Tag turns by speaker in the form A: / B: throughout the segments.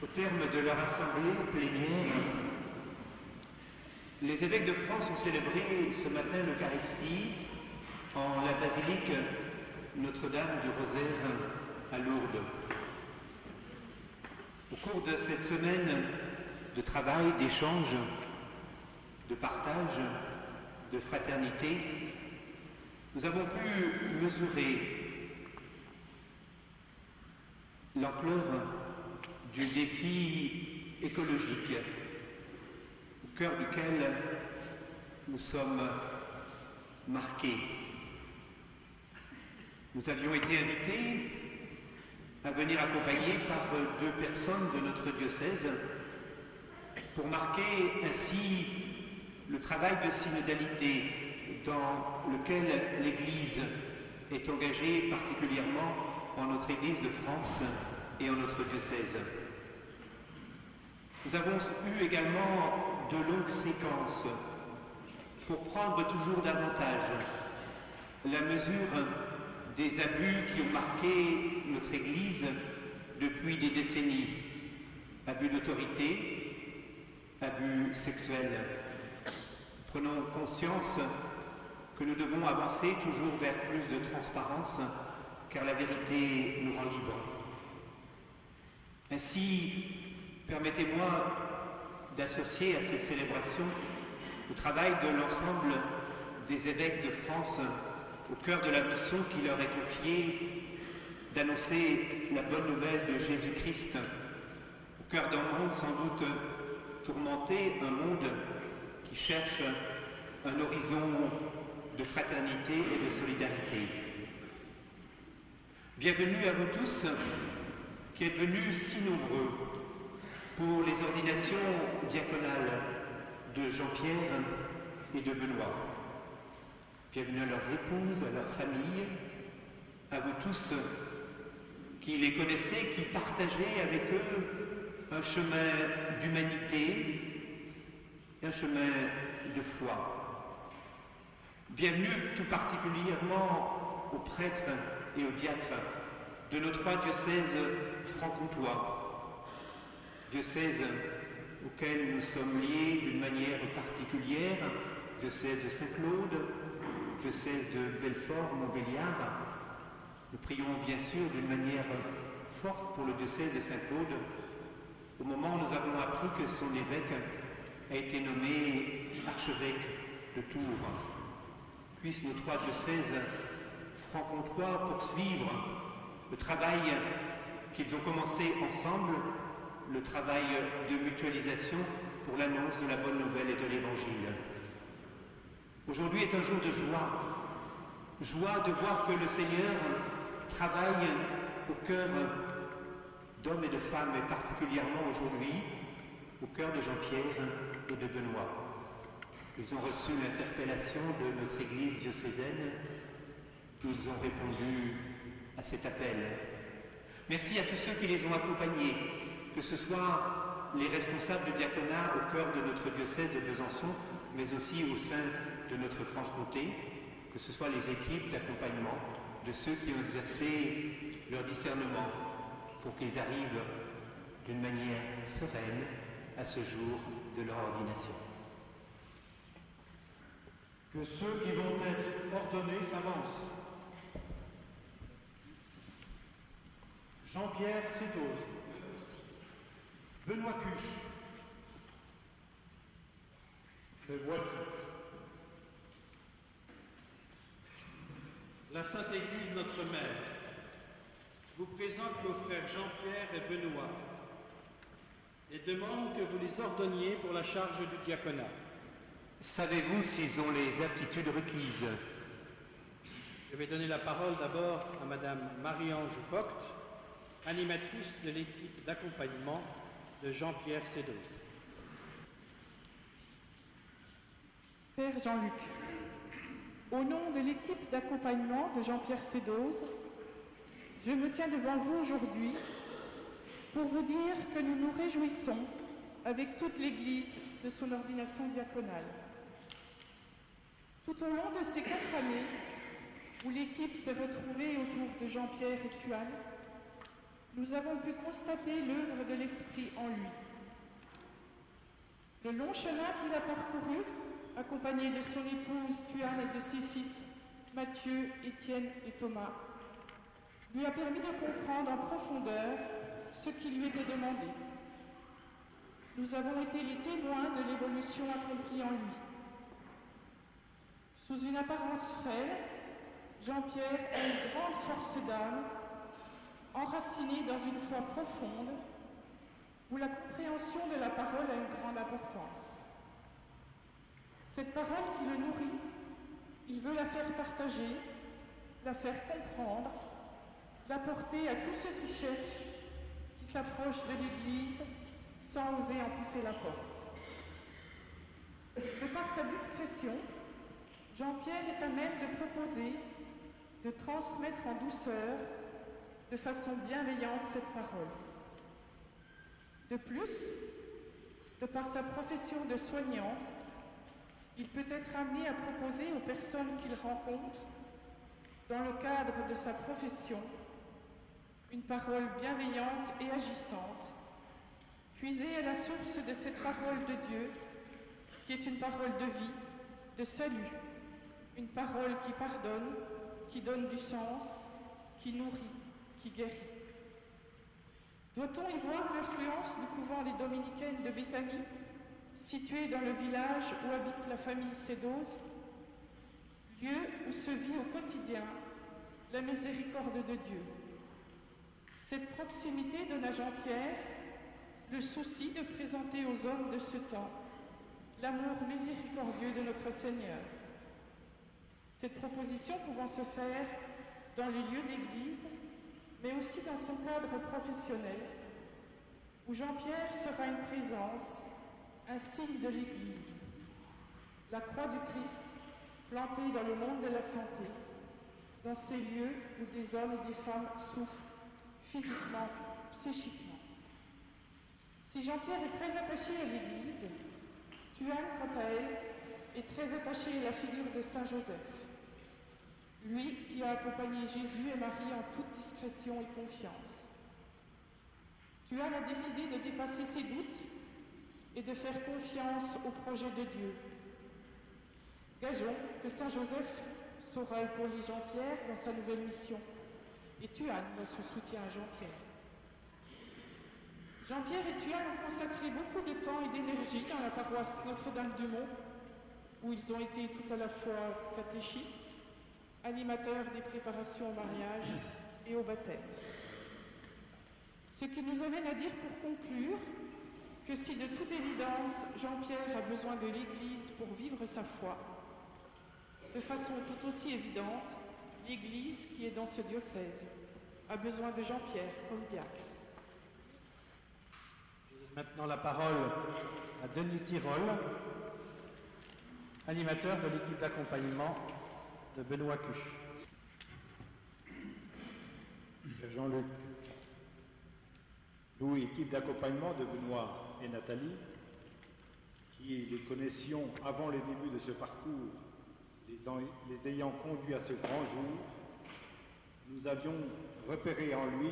A: Au terme de leur assemblée plénière, les évêques de France ont célébré ce matin l'Eucharistie en la basilique Notre-Dame du Rosaire à Lourdes. Au cours de cette semaine de travail, d'échange, de partage, de fraternité, nous avons pu mesurer l'ampleur du défi écologique au cœur duquel nous sommes marqués. Nous avions été invités à venir accompagnés par 2 personnes de notre diocèse pour marquer ainsi le travail de synodalité dans lequel l'Église est engagée particulièrement en notre Église de France et en notre diocèse. Nous avons eu également de longues séquences pour prendre toujours davantage la mesure des abus qui ont marqué notre Église depuis des décennies. Abus d'autorité, abus sexuels. Prenons conscience que nous devons avancer toujours vers plus de transparence, car la vérité nous rend libres. Ainsi, permettez-moi d'associer à cette célébration le travail de l'ensemble des évêques de France au cœur de la mission qui leur est confiée d'annoncer la bonne nouvelle de Jésus-Christ, au cœur d'un monde sans doute tourmenté, un monde qui cherche un horizon de fraternité et de solidarité. Bienvenue à vous tous qui êtes venus si nombreux pour les ordinations diaconales de Jean-Pierre et de Benoît. Bienvenue à leurs épouses, à leurs familles, à vous tous qui les connaissez, qui partagez avec eux un chemin d'humanité, un chemin de foi. Bienvenue tout particulièrement aux prêtres et aux diacres de nos 3 diocèses franc-comtois, diocèses auxquels nous sommes liés d'une manière particulière, diocèse de Saint-Claude, diocèse de Belfort-Montbéliard. Nous prions bien sûr d'une manière forte pour le diocèse de Saint-Claude, au moment où nous avons appris que son évêque a été nommé archevêque de Tours. Puissent nos 3 diocèses franc-comtois poursuivre le travail qu'ils ont commencé ensemble, le travail de mutualisation pour l'annonce de la bonne nouvelle et de l'Évangile. Aujourd'hui est un jour de joie de voir que le Seigneur travaille au cœur d'hommes et de femmes, et particulièrement aujourd'hui au cœur de Jean-Pierre et de Benoît. Ils ont reçu l'interpellation de notre Église diocésaine et ils ont répondu à cet appel. Merci à tous ceux qui les ont accompagnés, que ce soit les responsables du diaconat au cœur de notre diocèse de Besançon, mais aussi au sein de notre Franche-Comté, que ce soit les équipes d'accompagnement de ceux qui ont exercé leur discernement pour qu'ils arrivent d'une manière sereine à ce jour de leur ordination.
B: Que ceux qui vont être ordonnés s'avancent. Jean-Pierre Sédose, Benoît Cuche. Me voici.
C: La Sainte Église, notre Mère, vous présente nos frères Jean-Pierre et Benoît et demande que vous les ordonniez pour la charge du diaconat.
A: Savez-vous s'ils ont les aptitudes requises?
C: Je vais donner la parole d'abord à Madame Marie-Ange Vogt, animatrice de l'équipe d'accompagnement de Jean-Pierre Sédose.
D: Père Jean-Luc, au nom de l'équipe d'accompagnement de Jean-Pierre Sédose, je me tiens devant vous aujourd'hui pour vous dire que nous nous réjouissons avec toute l'Église de son ordination diaconale. Tout au long de ces 4 années où l'équipe s'est retrouvée autour de Jean-Pierre et Tuan, nous avons pu constater l'œuvre de l'Esprit en lui. Le long chemin qu'il a parcouru, accompagné de son épouse Tuan et de ses fils Matthieu, Étienne et Thomas, lui a permis de comprendre en profondeur ce qui lui était demandé. Nous avons été les témoins de l'évolution accomplie en lui. Sous une apparence frêle, Jean-Pierre a une grande force d'âme, enraciné dans une foi profonde, où la compréhension de la parole a une grande importance. Cette parole qui le nourrit, il veut la faire partager, la faire comprendre, l'apporter à tous ceux qui cherchent, qui s'approchent de l'Église sans oser en pousser la porte. De par sa discrétion, Jean-Pierre est à même de proposer, de transmettre en douceur, de façon bienveillante cette parole. De plus, de par sa profession de soignant, il peut être amené à proposer aux personnes qu'il rencontre, dans le cadre de sa profession, une parole bienveillante et agissante, puisée à la source de cette parole de Dieu, qui est une parole de vie, de salut, une parole qui pardonne, qui donne du sens, qui nourrit, qui guérit. Doit-on y voir l'influence du couvent des Dominicaines de Béthanie, situé dans le village où habite la famille Sédose, lieu où se vit au quotidien la miséricorde de Dieu. Cette proximité donne à Jean-Pierre le souci de présenter aux hommes de ce temps l'amour miséricordieux de notre Seigneur. Cette proposition pouvant se faire dans les lieux d'église, mais aussi dans son cadre professionnel, où Jean-Pierre sera une présence, un signe de l'Église, la croix du Christ plantée dans le monde de la santé, dans ces lieux où des hommes et des femmes souffrent physiquement, psychiquement. Si Jean-Pierre est très attaché à l'Église, Tuan, quant à elle, est très attachée à la figure de Saint Joseph, lui qui a accompagné Jésus et Marie en toute discrétion et confiance. Tuan a décidé de dépasser ses doutes et de faire confiance au projet de Dieu. Gageons que Saint Joseph saura épauler Jean-Pierre dans sa nouvelle mission, et Tuan dans ce soutien à Jean-Pierre. Jean-Pierre et Tuan ont consacré beaucoup de temps et d'énergie dans la paroisse Notre-Dame-du-Mont, où ils ont été tout à la fois catéchistes, animateurs des préparations au mariage et au baptême. Ce qui nous amène à dire pour conclure que si de toute évidence Jean-Pierre a besoin de l'Église pour vivre sa foi, de façon tout aussi évidente, l'Église qui est dans ce diocèse a besoin de Jean-Pierre comme diacre.
C: Maintenant la parole à Denis Tirol, animateur de l'équipe d'accompagnement de Benoît Cuche.
B: Jean-Luc, nous, équipe d'accompagnement de Benoît et Nathalie, qui les connaissions avant le début de ce parcours, les ayant conduits à ce grand jour, nous avions repéré en lui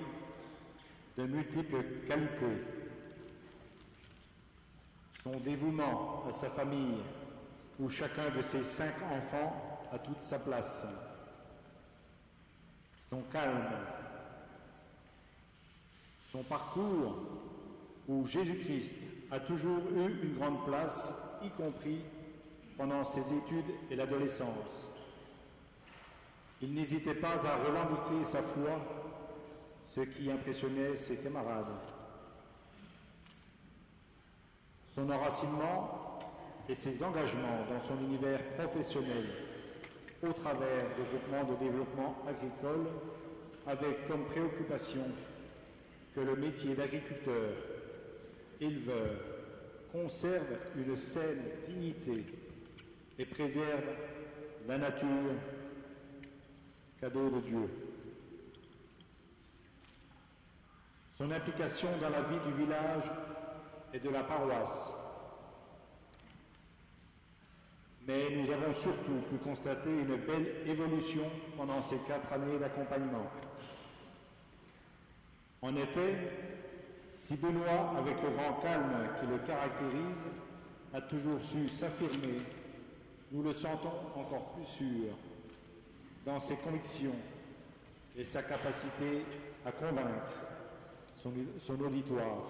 B: de multiples qualités. Son dévouement à sa famille, où chacun de ses 5 enfants a toute sa place. Son calme. Son parcours, où Jésus-Christ a toujours eu une grande place, y compris pendant ses études et l'adolescence. Il n'hésitait pas à revendiquer sa foi, ce qui impressionnait ses camarades. Son enracinement et ses engagements dans son univers professionnel au travers des groupements de développement agricole avec comme préoccupation que le métier d'agriculteur, éleveur, conserve une saine dignité et préserve la nature, cadeau de Dieu. Son implication dans la vie du village et de la paroisse. Mais nous avons surtout pu constater une belle évolution pendant ces 4 années d'accompagnement. En effet, si Benoît, avec le grand calme qui le caractérise, a toujours su s'affirmer, nous le sentons encore plus sûr dans ses convictions et sa capacité à convaincre son auditoire.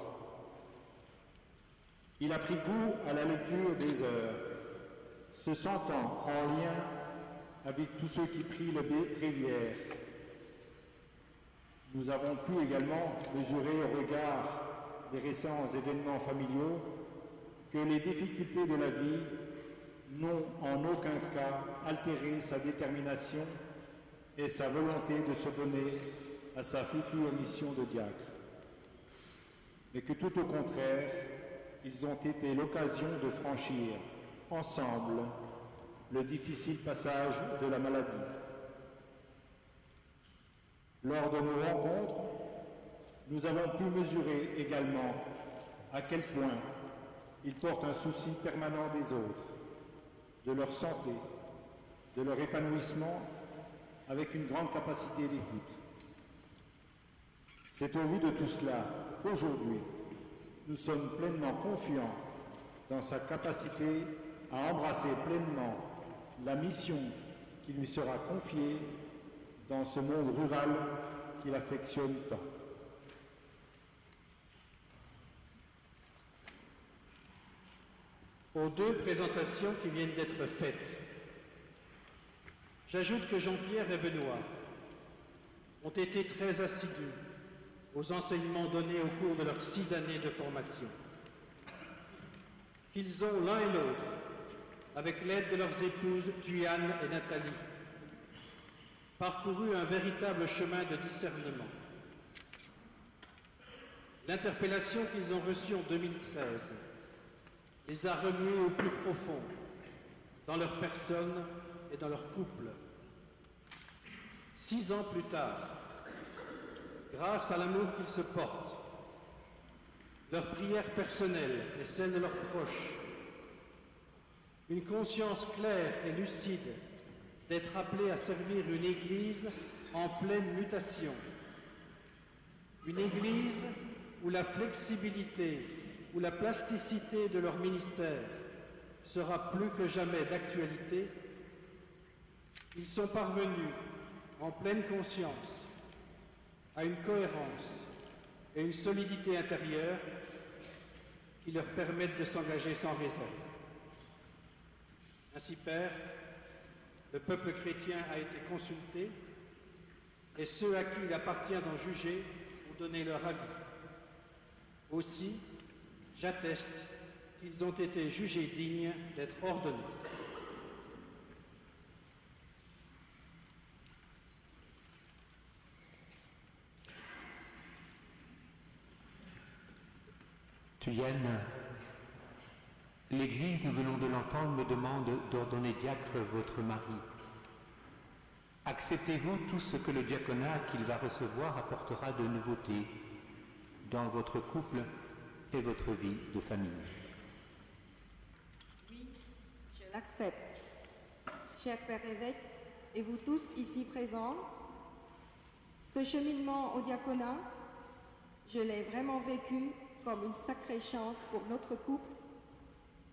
B: Il a pris goût à la lecture des heures, se sentant en lien avec tous ceux qui prient le bréviaire. Nous avons pu également mesurer au regard des récents événements familiaux que les difficultés de la vie n'ont en aucun cas altéré sa détermination et sa volonté de se donner à sa future mission de diacre, mais que tout au contraire, ils ont été l'occasion de franchir ensemble le difficile passage de la maladie. Lors de nos rencontres, nous avons pu mesurer également à quel point ils portent un souci permanent des autres, de leur santé, de leur épanouissement, avec une grande capacité d'écoute. C'est au vu de tout cela qu'aujourd'hui, nous sommes pleinement confiants dans sa capacité à embrasser pleinement la mission qui lui sera confiée dans ce monde rural qu'il affectionne tant.
C: Aux deux présentations qui viennent d'être faites, j'ajoute que Jean-Pierre et Benoît ont été très assidus aux enseignements donnés au cours de leurs 6 années de formation. Qu'ils ont l'un et l'autre, avec l'aide de leurs épouses Thuyanne et Nathalie, parcouru un véritable chemin de discernement. L'interpellation qu'ils ont reçue en 2013 les a remués au plus profond, dans leur personne et dans leur couple. 6 ans plus tard, grâce à l'amour qu'ils se portent, leurs prières personnelles et celles de leurs proches, une conscience claire et lucide d'être appelés à servir une Église en pleine mutation, une Église où la flexibilité, où la plasticité de leur ministère sera plus que jamais d'actualité, ils sont parvenus, en pleine conscience, à une cohérence et une solidité intérieure qui leur permettent de s'engager sans réserve. Ainsi, Père, le peuple chrétien a été consulté et ceux à qui il appartient d'en juger ont donné leur avis. Aussi, j'atteste qu'ils ont été jugés dignes d'être ordonnés.
A: Thuyanne, l'Église, nous venons de l'entendre, me demande d'ordonner diacre votre mari. Acceptez-vous tout ce que le diaconat qu'il va recevoir apportera de nouveautés dans votre couple et votre vie de famille?
E: Oui, je l'accepte. Cher Père évêque, et vous tous ici présents, ce cheminement au diaconat, je l'ai vraiment vécu comme une sacrée chance pour notre couple,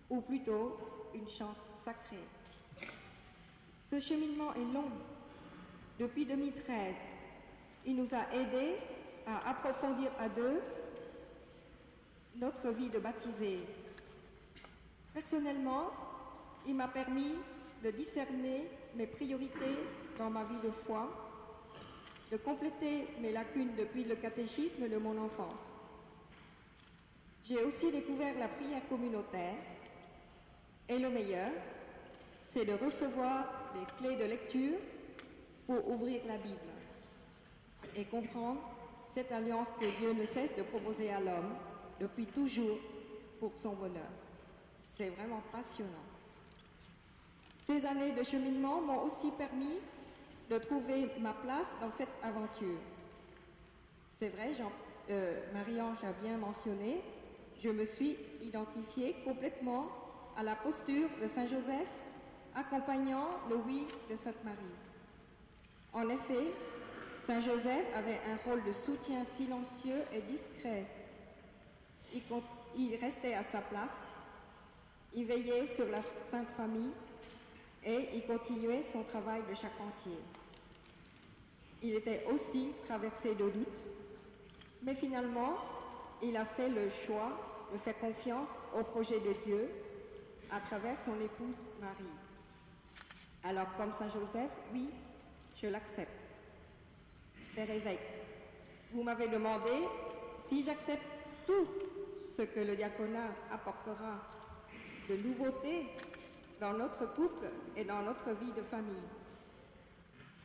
E: ou plutôt une chance sacrée. Ce cheminement est long. Depuis 2013, il nous a aidés à approfondir à deux notre vie de baptisés. Personnellement, il m'a permis de discerner mes priorités dans ma vie de foi, de compléter mes lacunes depuis le catéchisme de mon enfance. J'ai aussi découvert la prière communautaire et le meilleur, c'est de recevoir les clés de lecture pour ouvrir la Bible et comprendre cette alliance que Dieu ne cesse de proposer à l'homme depuis toujours pour son bonheur. C'est vraiment passionnant. Ces années de cheminement m'ont aussi permis de trouver ma place dans cette aventure. C'est vrai, Marie-Ange a bien mentionné, je me suis identifiée complètement à la posture de Saint Joseph, accompagnant le oui de Sainte Marie. En effet, Saint Joseph avait un rôle de soutien silencieux et discret. Il restait à sa place, il veillait sur la Sainte Famille et il continuait son travail de charpentier. Il était aussi traversé de doutes, mais finalement, il a fait le choix de faire confiance au projet de Dieu à travers son épouse Marie. Alors, comme Saint Joseph, oui, je l'accepte. Père évêque, vous m'avez demandé si j'accepte tout ce que le diaconat apportera de nouveautés dans notre couple et dans notre vie de famille.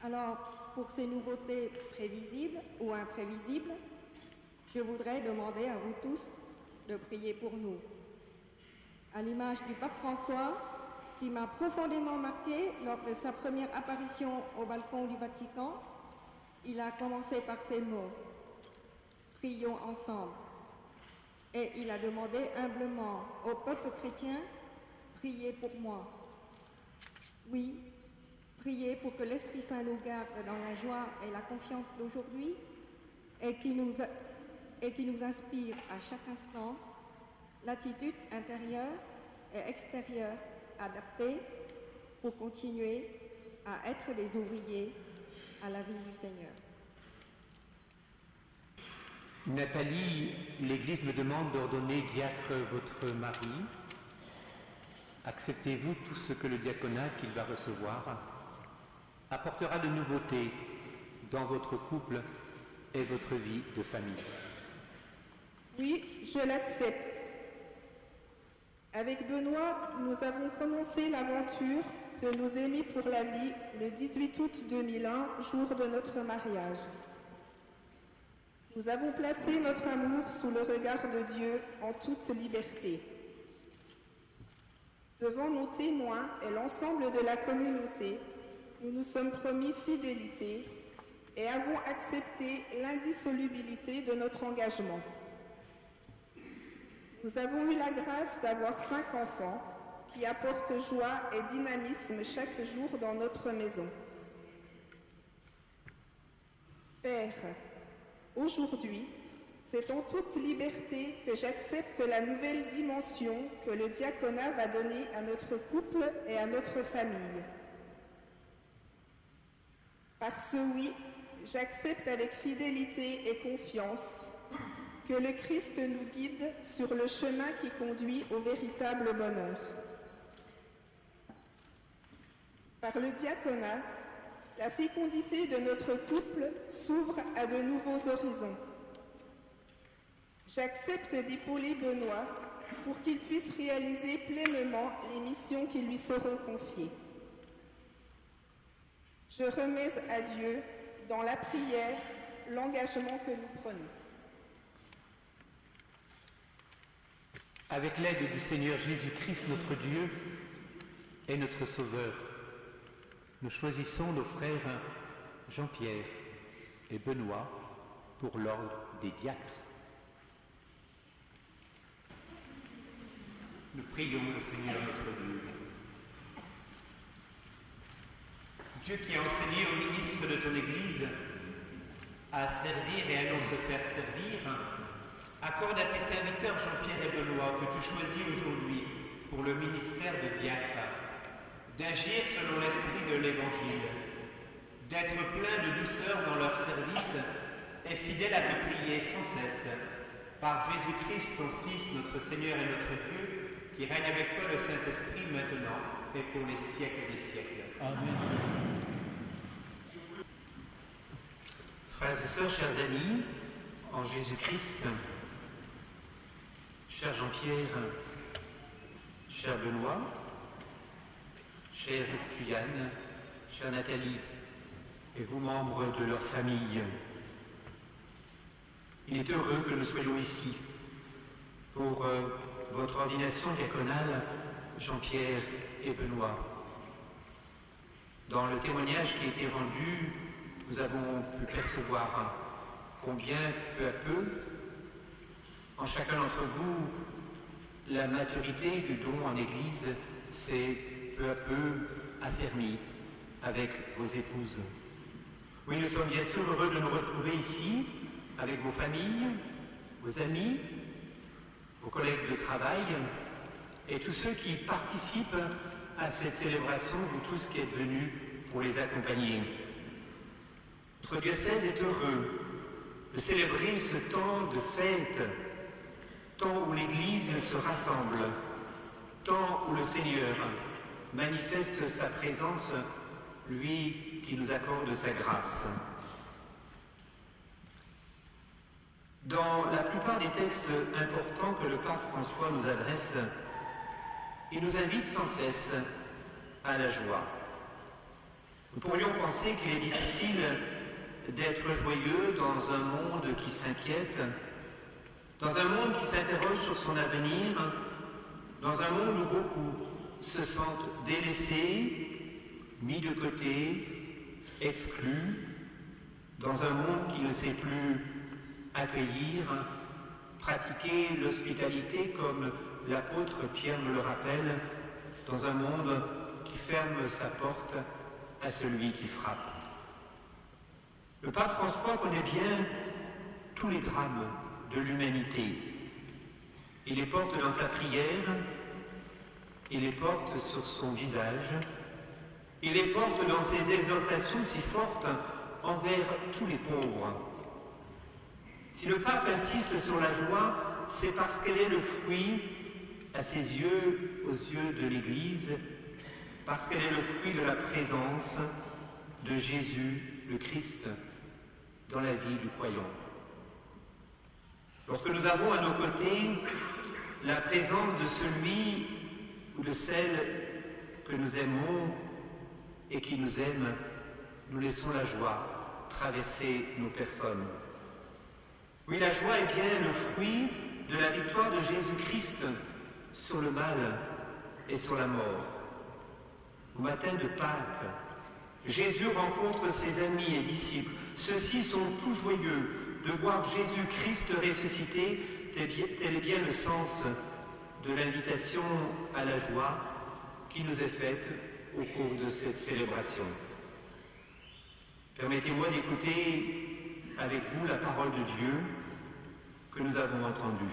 E: Alors, pour ces nouveautés prévisibles ou imprévisibles, je voudrais demander à vous tous de prier pour nous. À l'image du pape François, qui m'a profondément marqué lors de sa première apparition au balcon du Vatican, il a commencé par ces mots « Prions ensemble ». Et il a demandé humblement au peuple chrétien « Priez pour moi ». Oui, priez pour que l'Esprit Saint nous garde dans la joie et la confiance d'aujourd'hui et qui nous inspire à chaque instant l'attitude intérieure et extérieure adaptée pour continuer à être des ouvriers à la vie du Seigneur.
A: Nathalie, l'Église me demande d'ordonner diacre votre mari. Acceptez-vous tout ce que le diaconat qu'il va recevoir apportera de nouveautés dans votre couple et votre vie de famille?
F: Oui, je l'accepte. Avec Benoît, nous avons commencé l'aventure de nous aimer pour la vie le 18 août 2001, jour de notre mariage. Nous avons placé notre amour sous le regard de Dieu en toute liberté. Devant nos témoins et l'ensemble de la communauté, nous nous sommes promis fidélité et avons accepté l'indissolubilité de notre engagement. Nous avons eu la grâce d'avoir 5 enfants qui apportent joie et dynamisme chaque jour dans notre maison. Père, aujourd'hui, c'est en toute liberté que j'accepte la nouvelle dimension que le diaconat va donner à notre couple et à notre famille. Par ce oui, j'accepte avec fidélité et confiance que le Christ nous guide sur le chemin qui conduit au véritable bonheur. Par le diaconat, la fécondité de notre couple s'ouvre à de nouveaux horizons. J'accepte d'épauler Benoît pour qu'il puisse réaliser pleinement les missions qui lui seront confiées. Je remets à Dieu, dans la prière, l'engagement que nous prenons.
A: Avec l'aide du Seigneur Jésus-Christ, notre Dieu et notre Sauveur, nous choisissons nos frères Jean-Pierre et Benoît pour l'ordre des diacres. Nous prions le Seigneur notre Dieu. Dieu qui a enseigné aux ministres de ton Église à servir et à non se faire servir, accorde à tes serviteurs Jean-Pierre et Benoît que tu choisis aujourd'hui pour le ministère de diacre, d'agir selon l'esprit de l'Évangile, d'être plein de douceur dans leur service et fidèle à te prier sans cesse, par Jésus-Christ, ton Fils, notre Seigneur et notre Dieu, qui règne avec toi le Saint-Esprit maintenant et pour les siècles des siècles.
B: Amen.
A: Frères et sœurs, chers amis, en Jésus-Christ, cher Jean-Pierre, cher Benoît, chère Guyane, chère Nathalie, et vous membres de leur famille, il est heureux que nous soyons ici pour votre ordination diaconale, Jean-Pierre et Benoît. Dans le témoignage qui a été rendu, nous avons pu percevoir combien, peu à peu, en chacun d'entre vous, la maturité du don en Église s'est peu à peu affermie avec vos épouses. Oui, nous sommes bien sûr heureux de nous retrouver ici, avec vos familles, vos amis, vos collègues de travail et tous ceux qui participent à cette célébration, vous tous qui êtes venus pour les accompagner. Notre diocèse est heureux de célébrer ce temps de fête, temps où l'Église se rassemble, temps où le Seigneur manifeste sa présence, lui qui nous accorde sa grâce. Dans la plupart des textes importants que le pape François nous adresse, il nous invite sans cesse à la joie. Nous pourrions penser qu'il est difficile d'être joyeux dans un monde qui s'inquiète, dans un monde qui s'interroge sur son avenir, dans un monde où beaucoup se sentent délaissés, mis de côté, exclus, dans un monde qui ne sait plus accueillir, pratiquer l'hospitalité comme l'apôtre Pierre nous le rappelle, dans un monde qui ferme sa porte à celui qui frappe. Le pape François connaît bien tous les drames de l'humanité. Il les porte dans sa prière, il les porte sur son visage, il les porte dans ses exhortations si fortes envers tous les pauvres. Si le pape insiste sur la joie, c'est parce qu'elle est le fruit, à ses yeux, aux yeux de l'Église, parce qu'elle est le fruit de la présence de Jésus, le Christ, dans la vie du croyant. Lorsque nous avons à nos côtés la présence de celui ou de celle que nous aimons et qui nous aime, nous laissons la joie traverser nos personnes. Oui, la joie est bien le fruit de la victoire de Jésus-Christ sur le mal et sur la mort. Au matin de Pâques, Jésus rencontre ses amis et disciples. Ceux-ci sont tous joyeux de voir Jésus-Christ ressuscité. Tel est bien le sens de l'invitation à la joie qui nous est faite au cours de cette célébration. Permettez-moi d'écouter avec vous la parole de Dieu que nous avons entendue.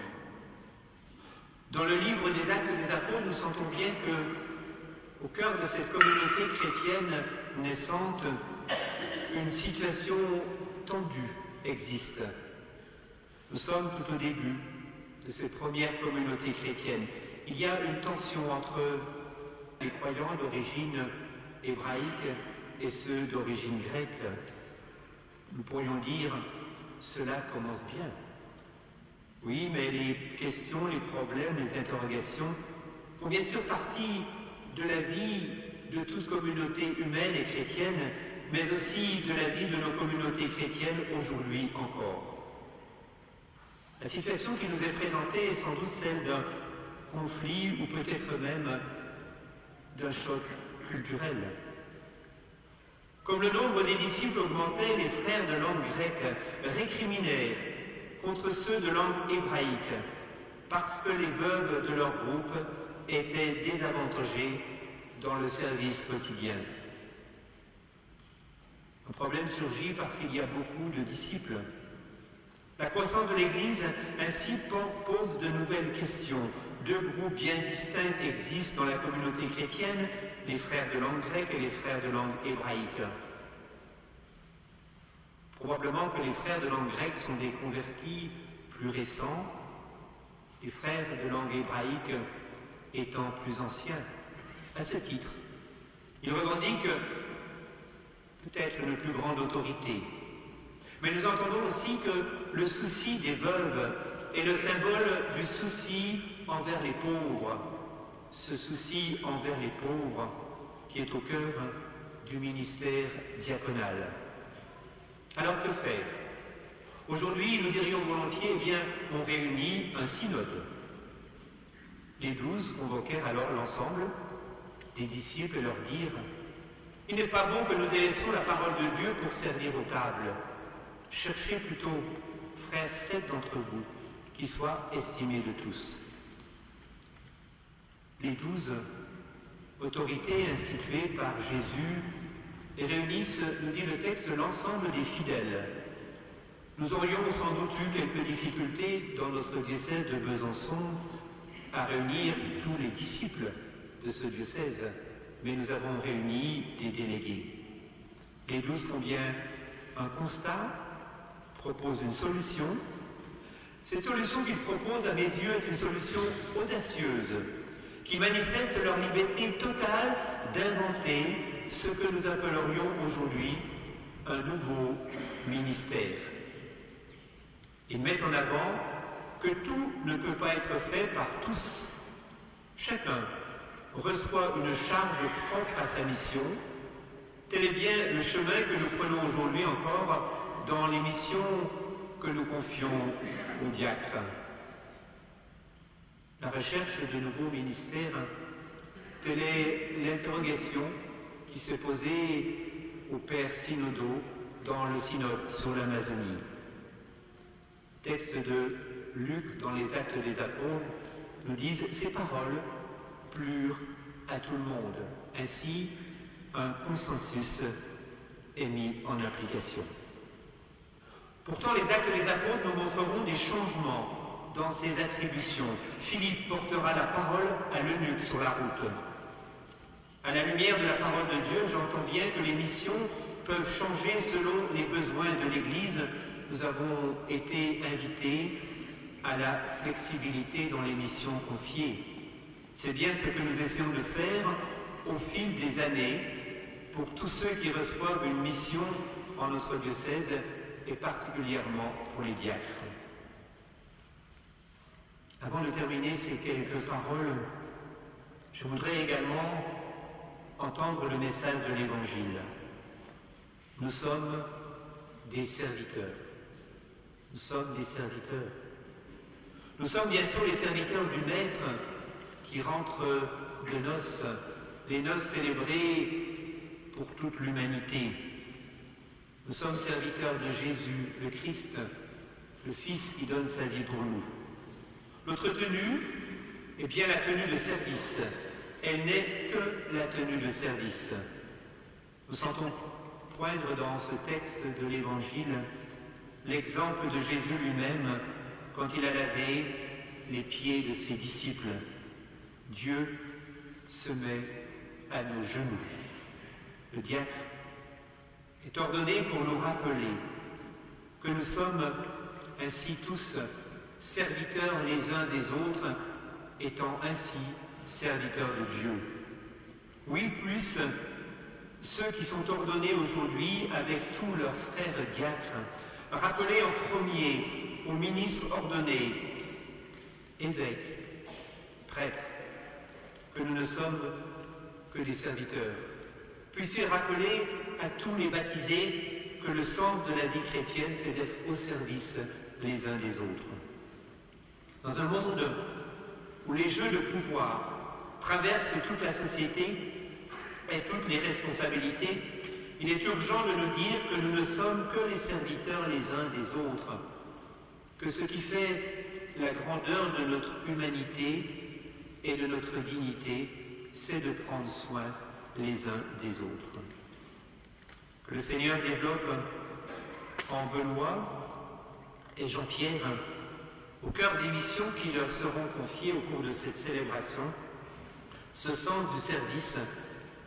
A: Dans le livre des Actes des Apôtres, nous sentons bien que, au cœur de cette communauté chrétienne naissante, une situation tendue existe. Nous sommes tout au début de cette première communauté chrétienne. Il y a une tension entre les croyants d'origine hébraïque et ceux d'origine grecque. Nous pourrions dire, cela commence bien. Oui, mais les questions, les problèmes, les interrogations font bien sûr partie de la vie de toute communauté humaine et chrétienne, mais aussi de la vie de nos communautés chrétiennes aujourd'hui encore. La situation qui nous est présentée est sans doute celle d'un conflit ou peut-être même d'un choc culturel. Comme le nombre des disciples augmentait, les frères de langue grecque récriminèrent contre ceux de langue hébraïque, parce que les veuves de leur groupe étaient désavantagées dans le service quotidien. Un problème surgit parce qu'il y a beaucoup de disciples. La croissance de l'Église ainsi pose de nouvelles questions. Deux groupes bien distincts existent dans la communauté chrétienne, les frères de langue grecque et les frères de langue hébraïque. Probablement que les frères de langue grecque sont des convertis plus récents, les frères de langue hébraïque étant plus anciens. À ce titre, ils revendiquent peut-être une plus grande autorité. Mais nous entendons aussi que le souci des veuves est le symbole du souci envers les pauvres, ce souci envers les pauvres qui est au cœur du ministère diaconal. Alors que faire? Aujourd'hui, nous dirions volontiers, eh bien, on réunit un synode. Les 12 convoquèrent alors l'ensemble des disciples et leur dirent « Il n'est pas bon que nous délaissions la parole de Dieu pour servir aux tables. Cherchez plutôt, frères, 7 d'entre vous, qui soient estimés de tous. » Les 12 autorités instituées par Jésus et réunissent, nous dit le texte, l'ensemble des fidèles. Nous aurions sans doute eu quelques difficultés dans notre diocèse de Besançon à réunir tous les disciples de ce diocèse, mais nous avons réuni des délégués. Les 12 font bien un constat, proposent une solution. Cette solution qu'ils proposent, à mes yeux, est une solution audacieuse, qui manifeste leur liberté totale d'inventer ce que nous appellerions aujourd'hui un nouveau ministère. Ils mettent en avant que tout ne peut pas être fait par tous. Chacun reçoit une charge propre à sa mission. Tel est bien le chemin que nous prenons aujourd'hui encore dans les missions que nous confions aux diacres. La recherche de nouveaux ministères, telle est l'interrogation qui s'est posée aux pères synodaux dans le synode sur l'Amazonie. Texte de Luc dans les Actes des Apôtres nous disent « Ces paroles plurent à tout le monde. Ainsi, un consensus est mis en application. » Pourtant, les Actes des Apôtres nous montreront des changements dans ces attributions. Philippe portera la parole à l'eunuque sur la route. À la lumière de la parole de Dieu, j'entends bien que les missions peuvent changer selon les besoins de l'Église. Nous avons été invités à la flexibilité dans les missions confiées. C'est bien ce que nous essayons de faire au fil des années pour tous ceux qui reçoivent une mission en notre diocèse et particulièrement pour les diacres. Avant de terminer ces quelques paroles, je voudrais également entendre le message de l'Évangile. Nous sommes des serviteurs. Nous sommes des serviteurs. Nous sommes bien sûr les serviteurs du Maître qui rentre de noces, les noces célébrées pour toute l'humanité. Nous sommes serviteurs de Jésus, le Christ, le Fils qui donne sa vie pour nous. Notre tenue est bien la tenue de service. Elle n'est que la tenue de service. Nous sentons poindre dans ce texte de l'Évangile l'exemple de Jésus lui-même quand il a lavé les pieds de ses disciples. Dieu se met à nos genoux. Le diacre est ordonné pour nous rappeler que nous sommes ainsi tous serviteurs les uns des autres, étant ainsi serviteurs de Dieu. Oui, plus ceux qui sont ordonnés aujourd'hui avec tous leurs frères diacres, rappelés en premier aux ministres ordonnés, évêques, prêtres, que nous ne sommes que des serviteurs. Puissent-ils rappeler à tous les baptisés que le sens de la vie chrétienne, c'est d'être au service les uns des autres. Dans un monde où les jeux de pouvoir traversent toute la société et toutes les responsabilités, il est urgent de nous dire que nous ne sommes que les serviteurs les uns des autres, que ce qui fait la grandeur de notre humanité et de notre dignité, c'est de prendre soin les uns des autres. Que le Seigneur développe en Benoît et Jean-Pierre, au cœur des missions qui leur seront confiées au cours de cette célébration, ce sens du service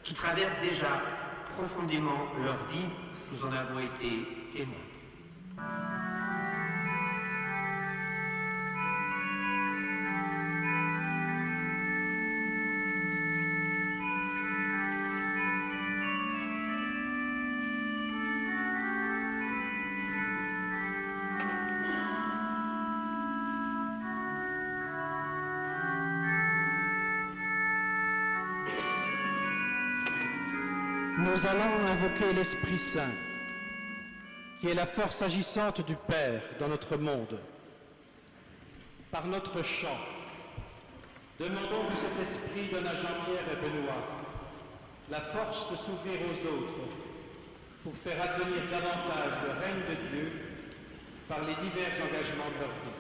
A: qui traverse déjà profondément leur vie. Nous en avons été témoins.
C: Nous allons invoquer l'Esprit Saint, qui est la force agissante du Père dans notre monde. Par notre chant, demandons que cet Esprit donne à Jean-Pierre et Benoît la force de s'ouvrir aux autres pour faire advenir davantage le règne de Dieu par les divers engagements de leur vie.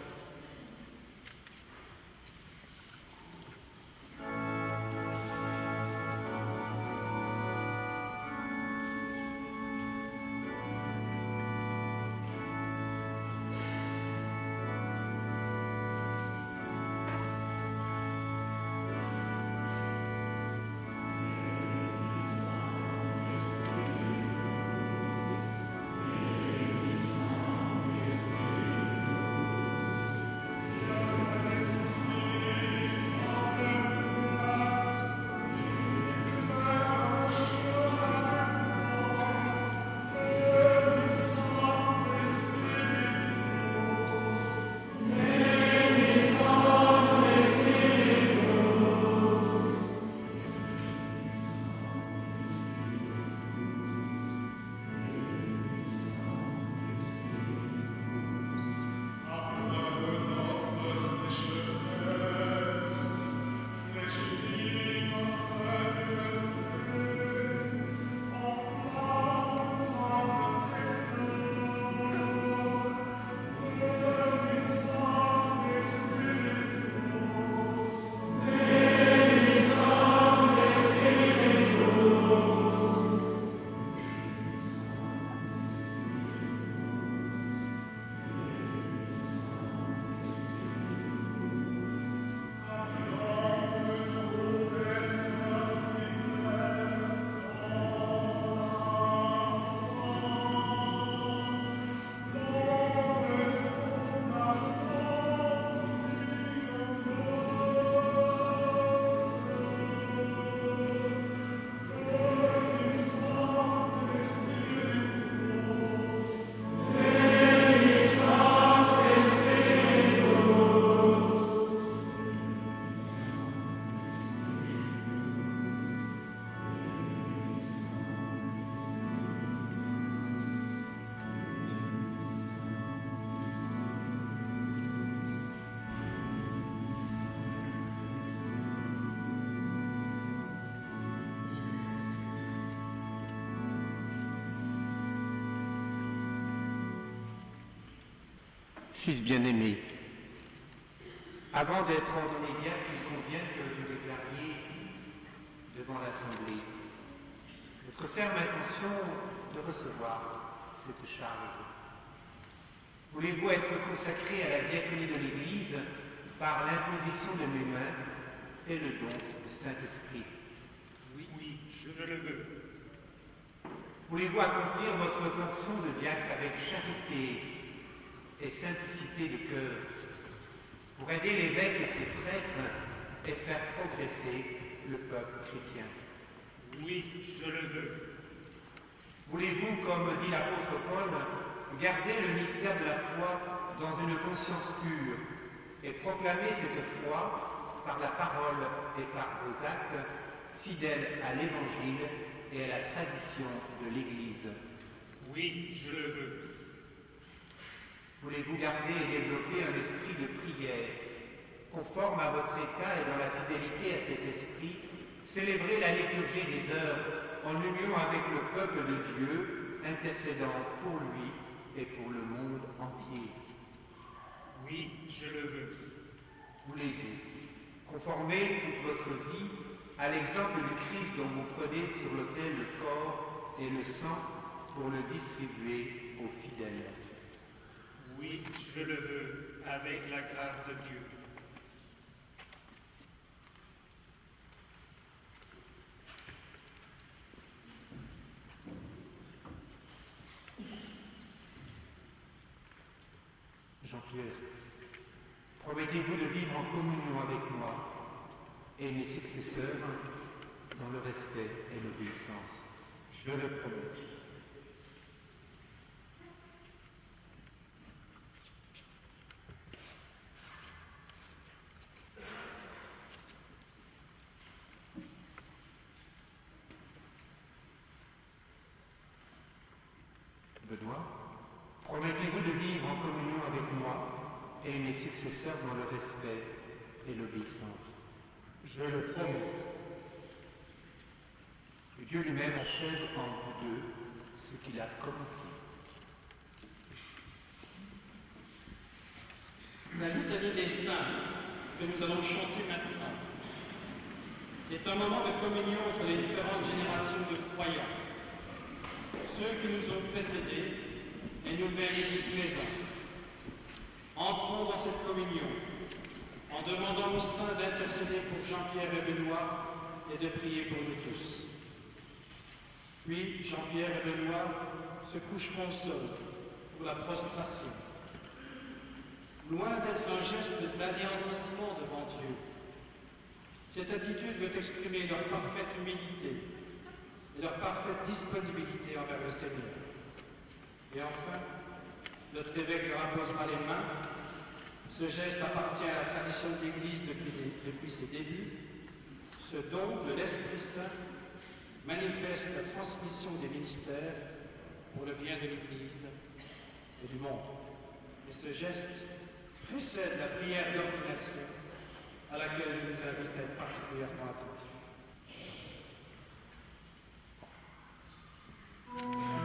A: Fils bien-aimé, avant d'être ordonné diacre, il convient que vous déclariez devant l'Assemblée votre ferme intention de recevoir cette charge. Voulez-vous être consacré à la diaconie de l'Église par l'imposition de mes mains et le don du Saint-Esprit?
G: Oui, je le veux.
A: Voulez-vous accomplir votre fonction de diacre avec charité et simplicité de cœur pour aider l'évêque et ses prêtres et faire progresser le peuple chrétien?
G: Oui, je le veux.
A: Voulez-vous, comme dit l'apôtre Paul, garder le mystère de la foi dans une conscience pure et proclamer cette foi par la parole et par vos actes, fidèles à l'Évangile et à la tradition de l'Église?
G: Oui, je le veux.
A: Voulez-vous garder et développer un esprit de prière, conforme à votre état et dans la fidélité à cet esprit, célébrer la liturgie des heures en union avec le peuple de Dieu, intercédant pour lui et pour le monde entier?
G: Oui, je le veux.
A: Voulez-vous conformer toute votre vie à l'exemple du Christ dont vous prenez sur l'autel le corps et le sang pour le distribuer aux fidèles?
G: Oui, je le veux, avec la grâce de Dieu.
A: Jean-Pierre, promettez-vous de vivre en communion avec moi et mes successeurs dans le respect et l'obéissance?
B: Je le promets.
A: Benoît, promettez-vous de vivre en communion avec moi et mes successeurs dans le respect et l'obéissance?
B: Je le promets.
A: Que Dieu lui-même achève en vous deux ce qu'il a commencé.
C: La litanie des saints que nous allons chanter maintenant est un moment de communion entre les différentes générations de croyants, ceux qui nous ont précédés et nous-mêmes ici présents. Entrons dans cette communion en demandant aux saints d'intercéder pour Jean-Pierre et Benoît et de prier pour nous tous. Puis Jean-Pierre et Benoît se coucheront seuls pour la prostration. Loin d'être un geste d'anéantissement devant Dieu, cette attitude veut exprimer leur parfaite humilité et leur parfaite disponibilité envers le Seigneur. Et enfin, notre évêque leur imposera les mains. Ce geste appartient à la tradition de l'Église depuis ses débuts. Ce don de l'Esprit Saint manifeste la transmission des ministères pour le bien de l'Église et du monde. Et ce geste précède la prière d'ordination à laquelle je vous invite à être particulièrement attentifs.
H: Seigneur,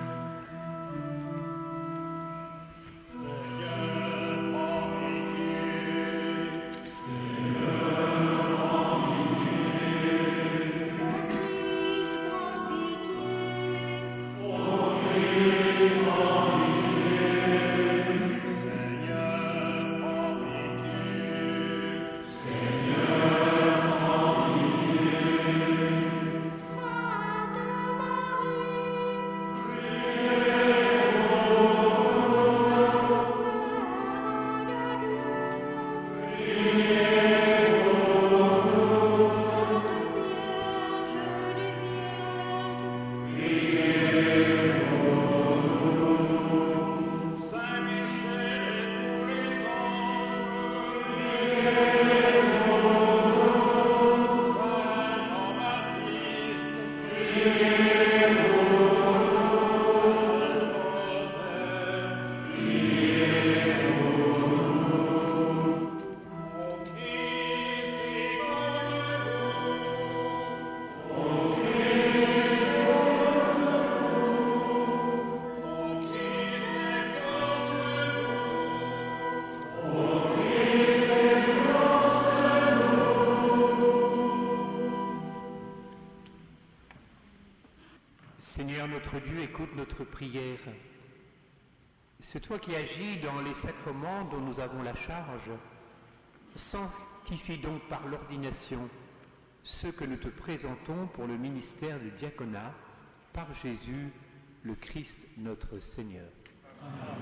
A: Seigneur notre Dieu, écoute notre prière. C'est toi qui agis dans les sacrements dont nous avons la charge. Sanctifie donc par l'ordination ceux que nous te présentons pour le ministère du diaconat, par Jésus, le Christ notre Seigneur. Amen.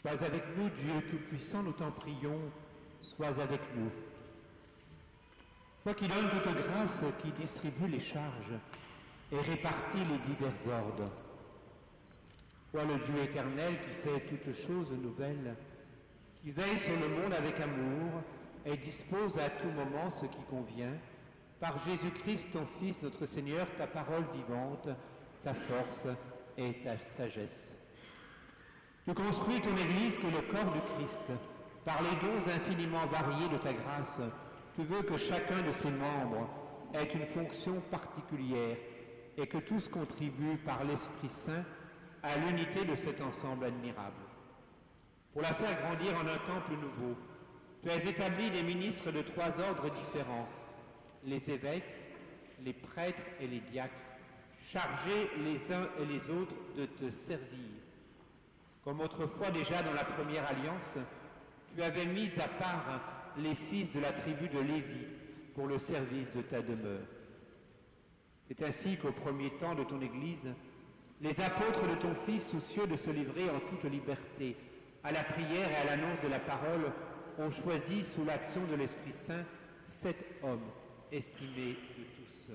A: Sois avec nous, Dieu Tout-Puissant, nous t'en prions, sois avec nous. Toi qui donnes toute grâce, qui distribue les charges et répartit les divers ordres. Toi le Dieu éternel qui fait toutes choses nouvelles, qui veille sur le monde avec amour et dispose à tout moment ce qui convient, par Jésus-Christ, ton Fils, notre Seigneur, ta parole vivante, ta force et ta sagesse. Tu construis ton Église qui est le corps du Christ. Par les dons infiniment variés de ta grâce, tu veux que chacun de ses membres ait une fonction particulière et que tous contribuent par l'Esprit Saint à l'unité de cet ensemble admirable. Pour la faire grandir en un temple nouveau, tu as établi des ministres de 3 ordres différents, les évêques, les prêtres et les diacres, chargés les uns et les autres de te servir. Comme autrefois déjà dans la première alliance, tu avais mis à part les fils de la tribu de Lévi pour le service de ta demeure. C'est ainsi qu'au premier temps de ton Église, les apôtres de ton Fils, soucieux de se livrer en toute liberté à la prière et à l'annonce de la parole, ont choisi sous l'action de l'Esprit Saint 7 hommes estimés de tous.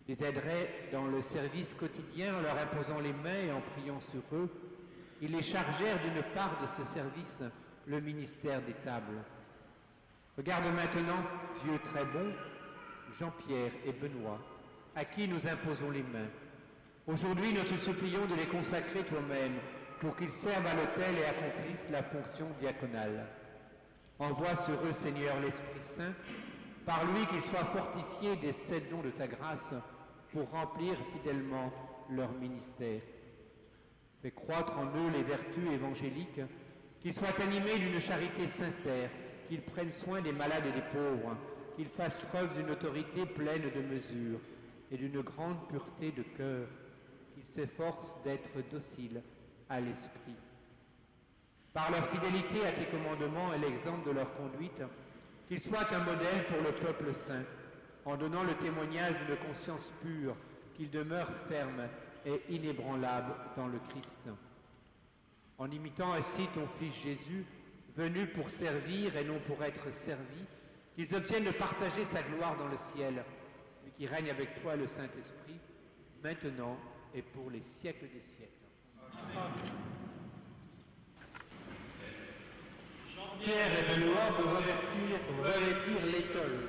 A: Les aiderait dans le service quotidien en leur imposant les mains et en priant sur eux. Ils les chargèrent d'une part de ce service, le ministère des tables. Regarde maintenant, Dieu très bon, Jean-Pierre et Benoît, à qui nous imposons les mains. Aujourd'hui, nous te supplions de les consacrer toi-même pour qu'ils servent à l'autel et accomplissent la fonction diaconale. Envoie sur eux, Seigneur, l'Esprit Saint, par lui qu'ils soient fortifiés des 7 dons de ta grâce pour remplir fidèlement leur ministère. Fais croître en eux les vertus évangéliques, qu'ils soient animés d'une charité sincère, qu'ils prennent soin des malades et des pauvres, qu'ils fassent preuve d'une autorité pleine de mesure et d'une grande pureté de cœur, qu'ils s'efforcent d'être dociles à l'esprit. Par leur fidélité à tes commandements et l'exemple de leur conduite, qu'ils soient un modèle pour le peuple saint, en donnant le témoignage d'une conscience pure, qu'ils demeurent fermes et inébranlables dans le Christ. En imitant ainsi ton Fils Jésus, venu pour servir et non pour être servi, qu'ils obtiennent de partager sa gloire dans le ciel, lui qui règne avec toi le Saint-Esprit, maintenant et pour les siècles des siècles. Amen.
C: Jean-Pierre et Benoît vont revêtir l'étole.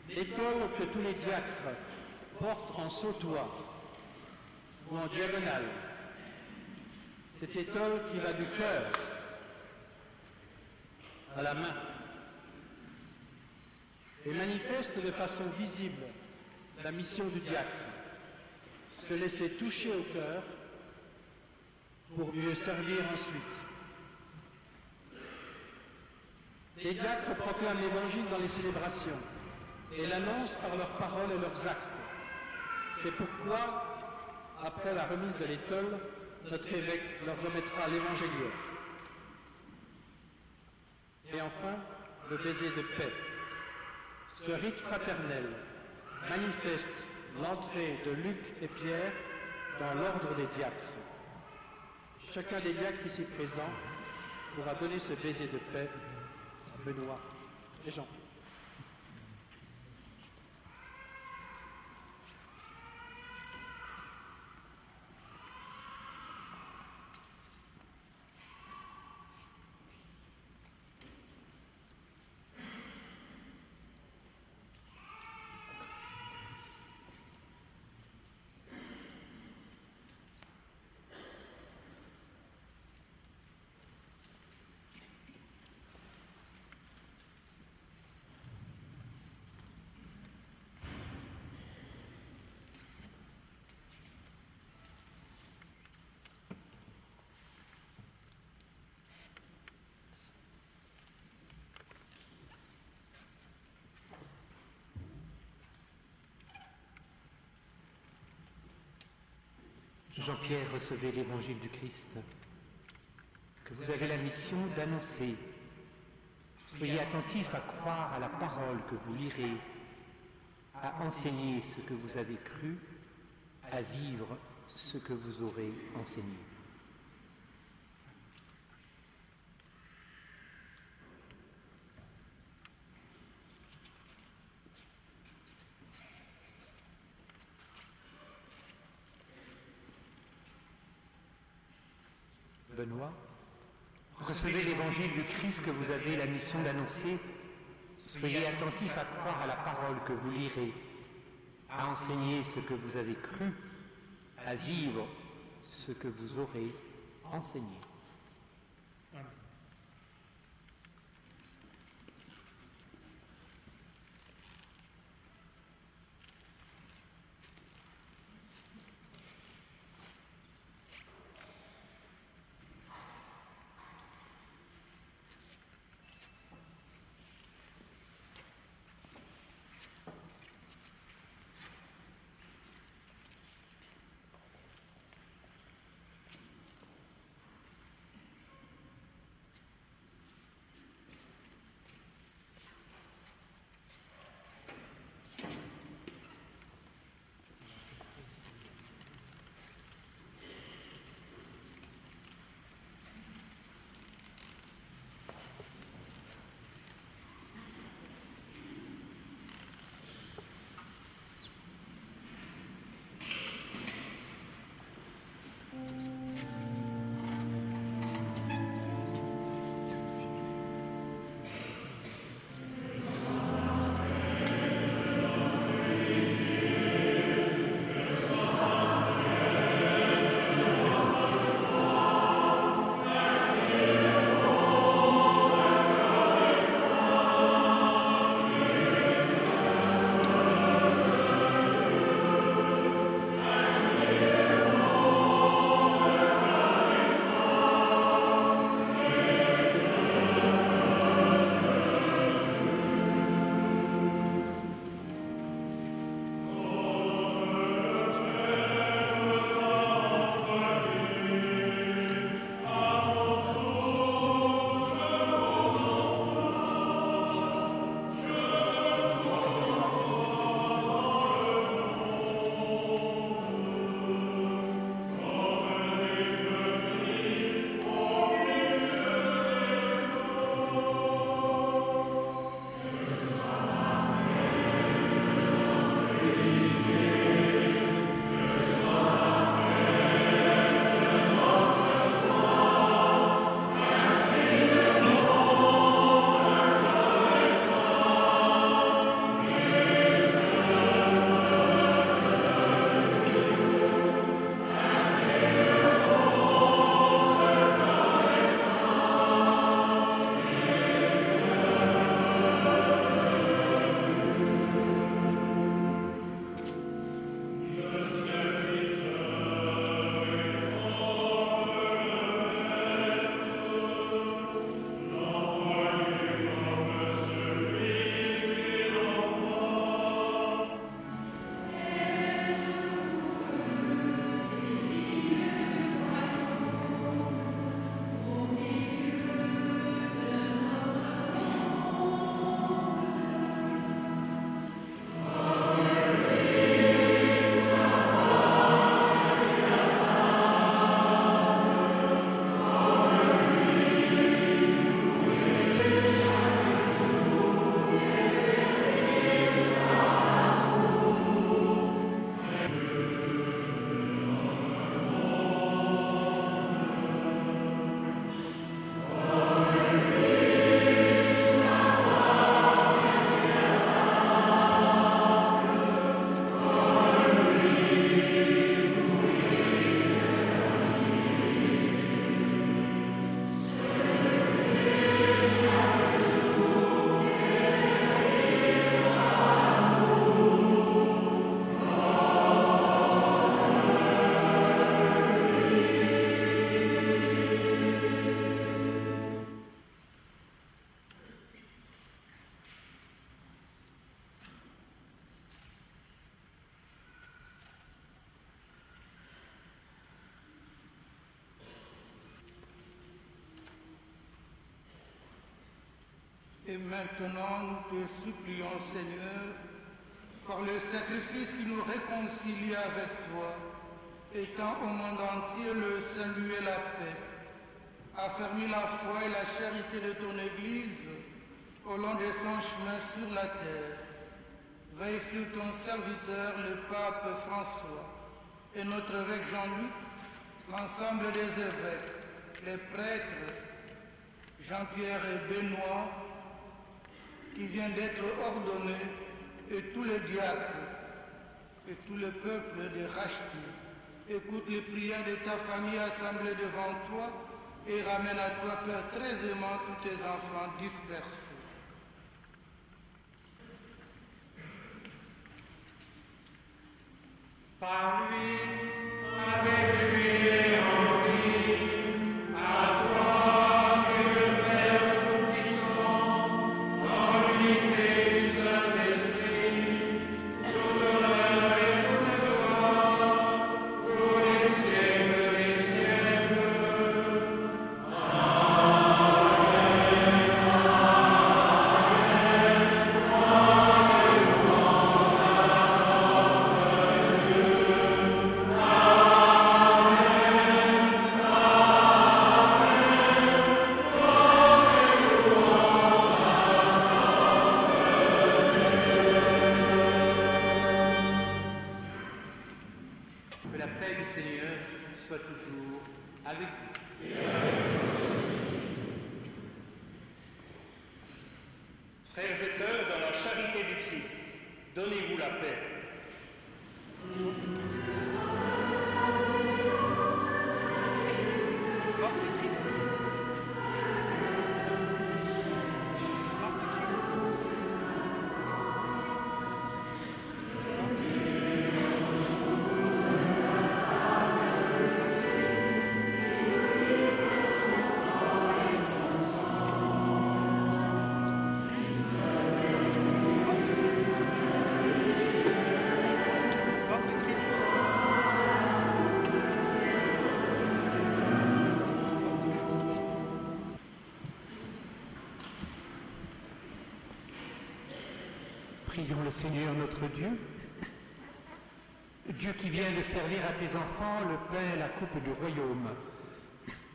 C: L'étole que tous les diacres portent en sautoir ou en diagonale. Cette étole qui va du cœur à la main et manifeste de façon visible la mission du diacre, se laisser toucher au cœur pour mieux servir ensuite. Les diacres proclament l'Évangile dans les célébrations et l'annoncent par leurs paroles et leurs actes. C'est pourquoi, après la remise de l'étole, notre évêque leur remettra l'évangéliaire. Et enfin, le baiser de paix. Ce rite fraternel manifeste l'entrée de Luc et Pierre dans l'ordre des diacres. Chacun des diacres ici présents pourra donner ce baiser de paix à Benoît et Jean-Pierre.
A: Jean-Pierre, recevez l'évangile du Christ, que vous avez la mission d'annoncer. Soyez attentifs à croire à la parole que vous lirez, à enseigner ce que vous avez cru, à vivre ce que vous aurez enseigné. Benoît, recevez l'évangile du Christ que vous avez la mission d'annoncer. Soyez attentifs à croire à la parole que vous lirez, à enseigner ce que vous avez cru, à vivre ce que vous aurez enseigné.
H: Et maintenant, nous te supplions, Seigneur, par le sacrifice qui nous réconcilie avec toi, étends au monde entier le salut et la paix. Affermis la foi et la charité de ton Église au long de son chemin sur la terre. Veille sur ton serviteur, le pape François, et notre évêque Jean-Luc, l'ensemble des évêques, les prêtres, Jean-Pierre et Benoît, qui viennent d'être ordonnés, et tous les diacres, et tout le peuple de Rachti. Écoute les prières de ta famille assemblée devant toi, et ramène à toi, Père, très aimant, tous tes enfants dispersés.
G: Par lui, avec lui et en lui, à toi, Dieu le Père Tout-Puissant, dans l'unité du Saint-Esprit, tout honneur et toute gloire, pour les siècles des siècles.
A: Que la paix du Seigneur soit toujours avec vous.
I: Frères et sœurs, dans la charité du Christ, donnez-vous la paix.
A: Prions le Seigneur notre Dieu. Dieu qui vient de servir à tes enfants le pain et la coupe du royaume,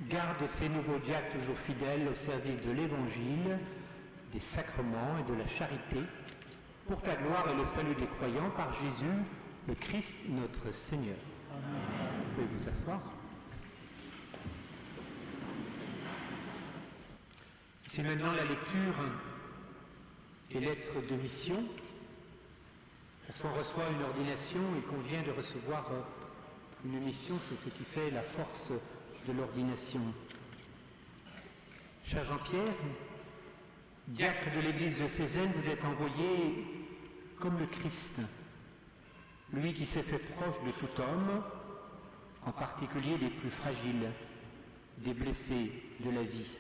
A: garde ces nouveaux diacres toujours fidèles au service de l'Évangile, des sacrements et de la charité, pour ta gloire et le salut des croyants, par Jésus, le Christ notre Seigneur. Amen. Vous pouvez vous asseoir. C'est maintenant la lecture des lettres de mission. Lorsqu'on reçoit une ordination et qu'on vient de recevoir une mission, c'est ce qui fait la force de l'ordination. Cher Jean-Pierre, diacre de l'église de Cézanne, vous êtes envoyé comme le Christ, lui qui s'est fait proche de tout homme, en particulier des plus fragiles, des blessés de la vie.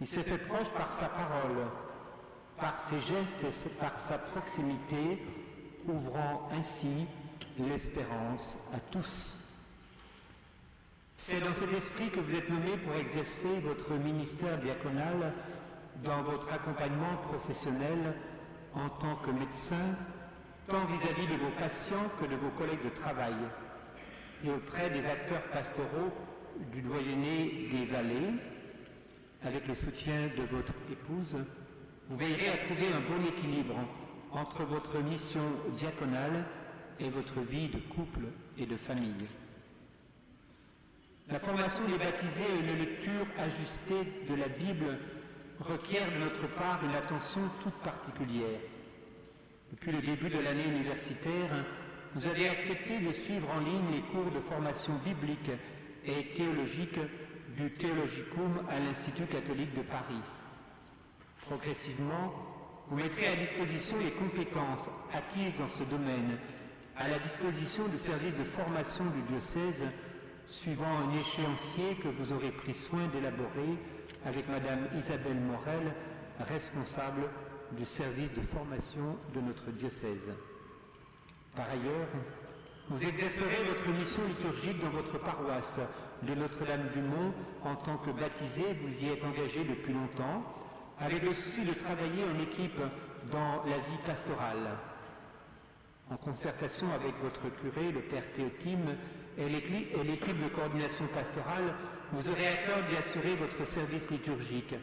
A: Il s'est fait proche par sa parole, par ses gestes et par sa proximité, ouvrant ainsi l'espérance à tous. C'est dans cet esprit que vous êtes nommé pour exercer votre ministère diaconal dans votre accompagnement professionnel en tant que médecin, tant vis-à-vis de vos patients que de vos collègues de travail, et auprès des acteurs pastoraux du doyenné des vallées, avec le soutien de votre épouse. Vous veillerez à trouver un bon équilibre entre votre mission diaconale et votre vie de couple et de famille. La formation des baptisés et une lecture ajustée de la Bible requiert de notre part une attention toute particulière. Depuis le début de l'année universitaire, vous avez accepté de suivre en ligne les cours de formation biblique et théologique du Theologicum à l'Institut catholique de Paris. Progressivement, vous mettrez à disposition les compétences acquises dans ce domaine, à la disposition du service de formation du diocèse, suivant un échéancier que vous aurez pris soin d'élaborer avec Madame Isabelle Morel, responsable du service de formation de notre diocèse. Par ailleurs, vous exercerez votre mission liturgique dans votre paroisse de Notre-Dame-du-Mont en tant que baptisé. Vous y êtes engagé depuis longtemps, avec le souci de travailler en équipe dans la vie pastorale. En concertation avec votre curé, le Père Théotime, et l'équipe de coordination pastorale, vous aurez à cœur d'y assurer votre service liturgique,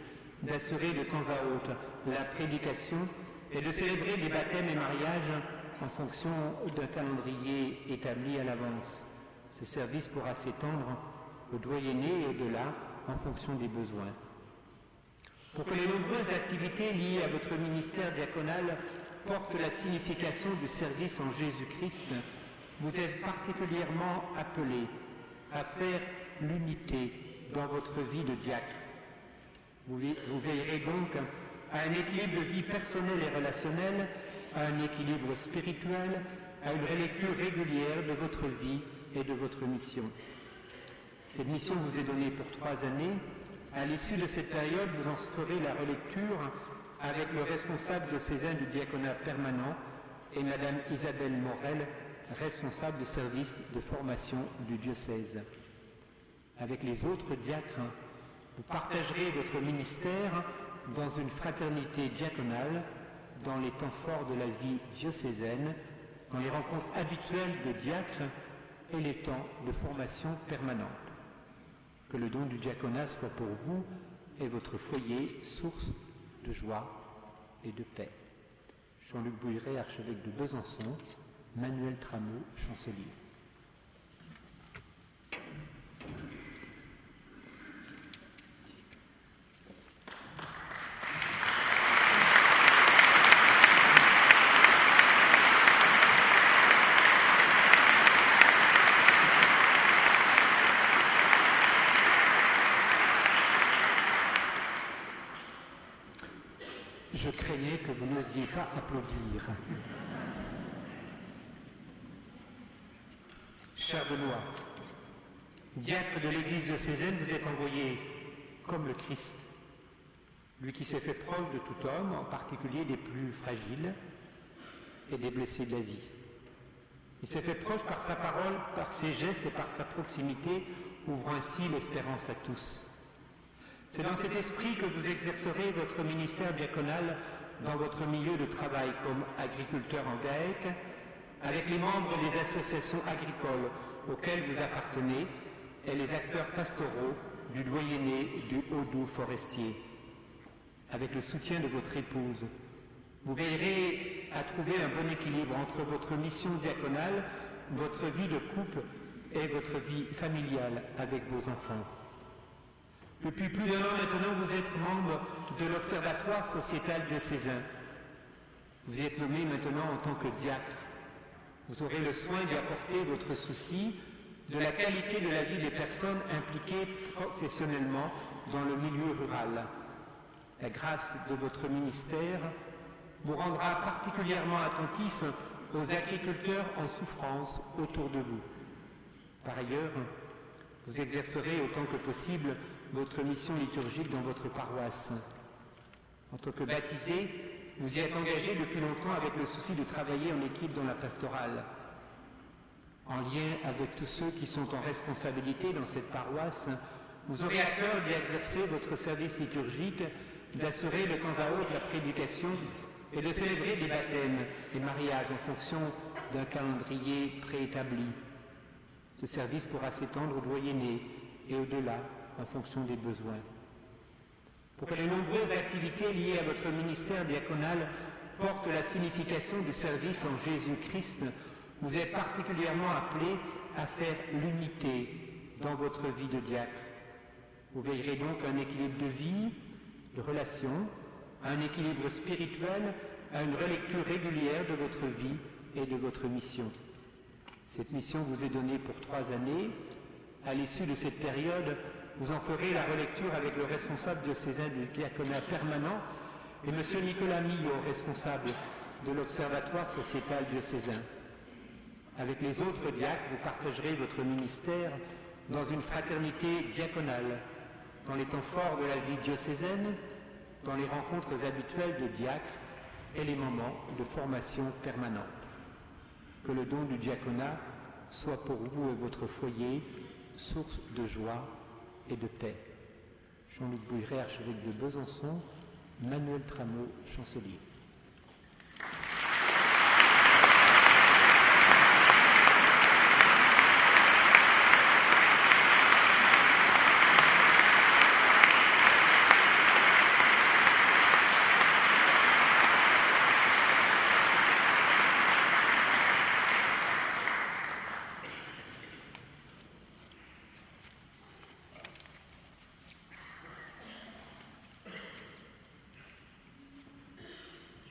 A: d'assurer de temps à autre la prédication et de célébrer des baptêmes et mariages en fonction d'un calendrier établi à l'avance. Ce service pourra s'étendre au doyenné et au-delà en fonction des besoins. Pour que les nombreuses activités liées à votre ministère diaconal portent la signification du service en Jésus-Christ, vous êtes particulièrement appelés à faire l'unité dans votre vie de diacre. Vous veillerez donc à un équilibre de vie personnelle et relationnelle, à un équilibre spirituel, à une relecture régulière de votre vie et de votre mission. Cette mission vous est donnée pour 3 années. À l'issue de cette période, vous en ferez la relecture avec le responsable diocésain du diaconat permanent et Madame Isabelle Morel, responsable du service de formation du diocèse. Avec les autres diacres, vous partagerez votre ministère dans une fraternité diaconale, dans les temps forts de la vie diocésaine, dans les rencontres habituelles de diacres et les temps de formation permanente. Que le don du diaconat soit pour vous et votre foyer source de joie et de paix. Jean-Luc Bouilleret, archevêque de Besançon, Manuel Trameau, chancelier. Je craignais que vous n'osiez pas applaudir. Cher Benoît, diacre de l'Église diocésaine, vous êtes envoyé comme le Christ, lui qui s'est fait proche de tout homme, en particulier des plus fragiles et des blessés de la vie. Il s'est fait proche par sa parole, par ses gestes et par sa proximité, ouvrant ainsi l'espérance à tous. C'est dans cet esprit que vous exercerez votre ministère diaconal dans votre milieu de travail comme agriculteur en GAEC, avec les membres des associations agricoles auxquelles vous appartenez et les acteurs pastoraux du doyenné du Haut-Doubs forestier. Avec le soutien de votre épouse, vous veillerez à trouver un bon équilibre entre votre mission diaconale, votre vie de couple et votre vie familiale avec vos enfants. Depuis plus d'1 an maintenant, vous êtes membre de l'Observatoire sociétal diocésain. Vous êtes nommé maintenant en tant que diacre. Vous aurez le soin d'y apporter votre souci de la qualité de la vie des personnes impliquées professionnellement dans le milieu rural. La grâce de votre ministère vous rendra particulièrement attentif aux agriculteurs en souffrance autour de vous. Par ailleurs, vous exercerez autant que possible votre mission liturgique dans votre paroisse. En tant que baptisé, vous y êtes engagé depuis longtemps avec le souci de travailler en équipe dans la pastorale. En lien avec tous ceux qui sont en responsabilité dans cette paroisse, vous aurez à cœur d'y exercer votre service liturgique, d'assurer de temps à autre la prédication et de célébrer des baptêmes et mariages en fonction d'un calendrier préétabli. Ce service pourra s'étendre au doyenné et au-delà, en fonction des besoins. Pour que les nombreuses activités liées à votre ministère diaconal portent la signification du service en Jésus-Christ, vous êtes particulièrement appelés à faire l'unité dans votre vie de diacre. Vous veillerez donc à un équilibre de vie, de relations, à un équilibre spirituel, à une relecture régulière de votre vie et de votre mission. Cette mission vous est donnée pour 3 années. À l'issue de cette période, vous en ferez la relecture avec le responsable diocésain du diaconat permanent et M. Nicolas Millot, responsable de l'Observatoire sociétal diocésain. Avec les autres diacres, vous partagerez votre ministère dans une fraternité diaconale, dans les temps forts de la vie diocésaine, dans les rencontres habituelles de diacres et les moments de formation permanente. Que le don du diaconat soit pour vous et votre foyer source de joie et de paix. Jean-Luc Bouilleret, archevêque de Besançon,
J: Manuel Trameau, chancelier.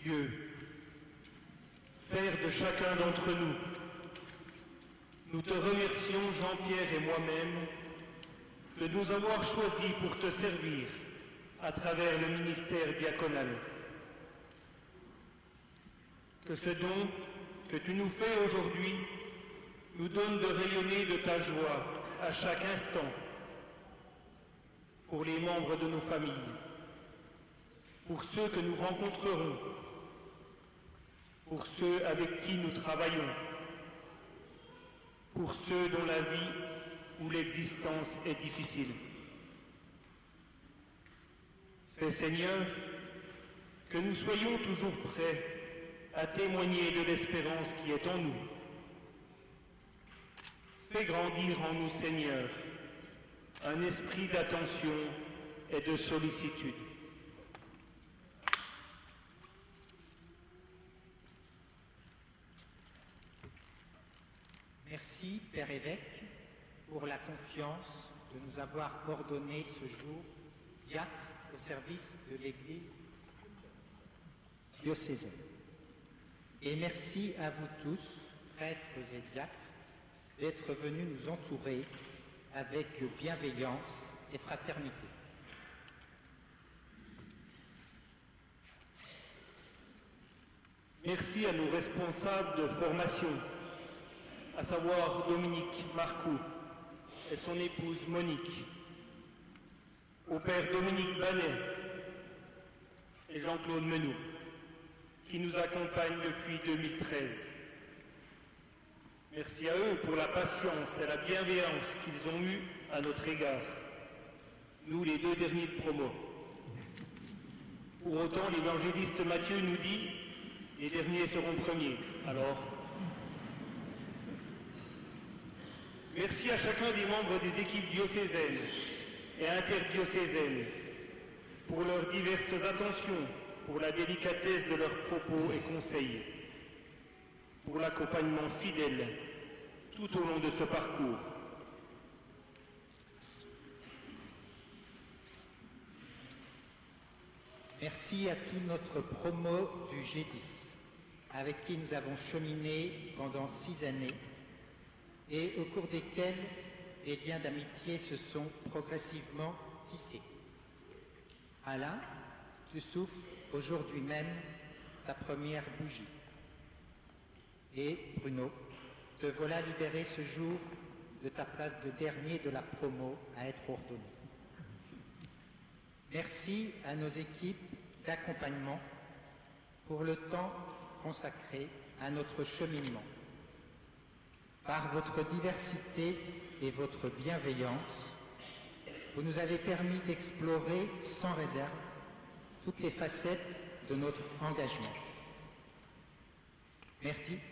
I: Dieu, Père de chacun d'entre nous, nous te remercions, Jean-Pierre et moi-même, de nous avoir choisis pour te servir à travers le ministère diaconal. Que ce don que tu nous fais aujourd'hui nous donne de rayonner de ta joie à chaque instant pour les membres de nos familles, pour ceux que nous rencontrerons, pour ceux avec qui nous travaillons, pour ceux dont la vie ou l'existence est difficile. Fais, Seigneur, que nous soyons toujours prêts à témoigner de l'espérance qui est en nous. Fais grandir en nous, Seigneur, un esprit d'attention et de sollicitude.
K: Merci, Père évêque, pour la confiance de nous avoir ordonné ce jour diacre au service de l'Église diocésaine. Et merci à vous tous, prêtres et diacres, d'être venus nous entourer avec bienveillance et fraternité.
I: Merci à nos responsables de formation, à savoir Dominique Marcoux et son épouse Monique, au père Dominique Banet et Jean-Claude Menou, qui nous accompagnent depuis 2013. Merci à eux pour la patience et la bienveillance qu'ils ont eue à notre égard, nous les deux derniers de promo. Pour autant, l'évangéliste Matthieu nous dit « les derniers seront premiers ». Alors, merci à chacun des membres des équipes diocésaines et interdiocésaines pour leurs diverses attentions, pour la délicatesse de leurs propos et conseils, pour l'accompagnement fidèle tout au long de ce parcours.
K: Merci à tout notre promo du G10, avec qui nous avons cheminé pendant 6 années et au cours desquels des liens d'amitié se sont progressivement tissés. Alain, tu souffles aujourd'hui même ta première bougie. Et Bruno, te voilà libéré ce jour de ta place de dernier de la promo à être ordonné. Merci à nos équipes d'accompagnement pour le temps consacré à notre cheminement. Par votre diversité et votre bienveillance, vous nous avez permis d'explorer sans réserve toutes les facettes de notre engagement.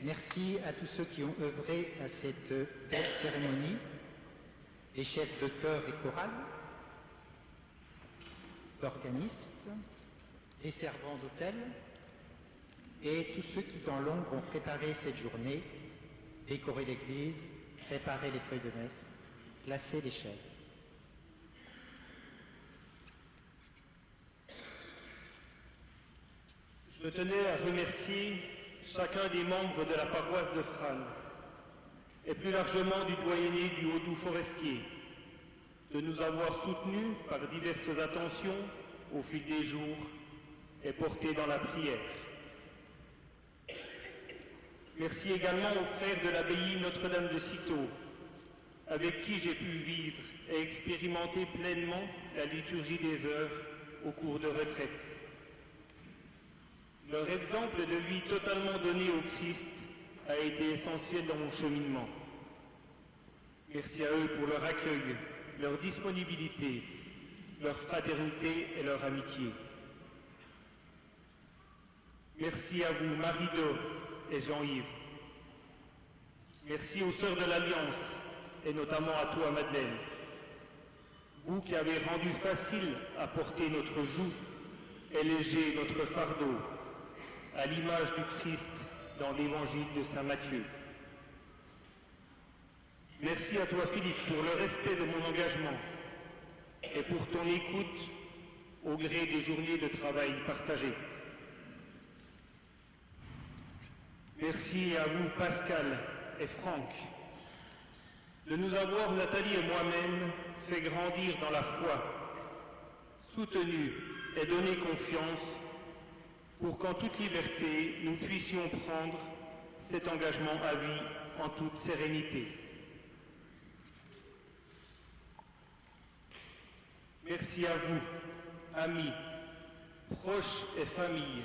K: Merci à tous ceux qui ont œuvré à cette belle cérémonie, les chefs de chœur et chorale, l'organiste, les servants d'hôtel et tous ceux qui dans l'ombre ont préparé cette journée, décoré l'église, préparé les feuilles de messe, placé les chaises.
I: Je tenais à remercier chacun des membres de la paroisse de Frasnes et plus largement du doyenné du Haut-Doubs forestier de nous avoir soutenus par diverses attentions au fil des jours et portés dans la prière. Merci également aux frères de l'abbaye Notre-Dame de Cîteaux, avec qui j'ai pu vivre et expérimenter pleinement la liturgie des heures au cours de retraite. Leur exemple de vie totalement donné au Christ a été essentiel dans mon cheminement. Merci à eux pour leur accueil, leur disponibilité, leur fraternité et leur amitié. Merci à vous, Marie-Do et Jean-Yves. Merci aux Sœurs de l'Alliance, et notamment à toi, Madeleine. Vous qui avez rendu facile à porter notre joug et léger notre fardeau, à l'image du Christ dans l'Évangile de Saint Matthieu. Merci à toi, Philippe, pour le respect de mon engagement et pour ton écoute au gré des journées de travail partagées. Merci à vous, Pascal et Franck, de nous avoir, Nathalie et moi-même, fait grandir dans la foi, soutenus et donné confiance pour qu'en toute liberté, nous puissions prendre cet engagement à vie en toute sérénité. Merci à vous, amis, proches et familles,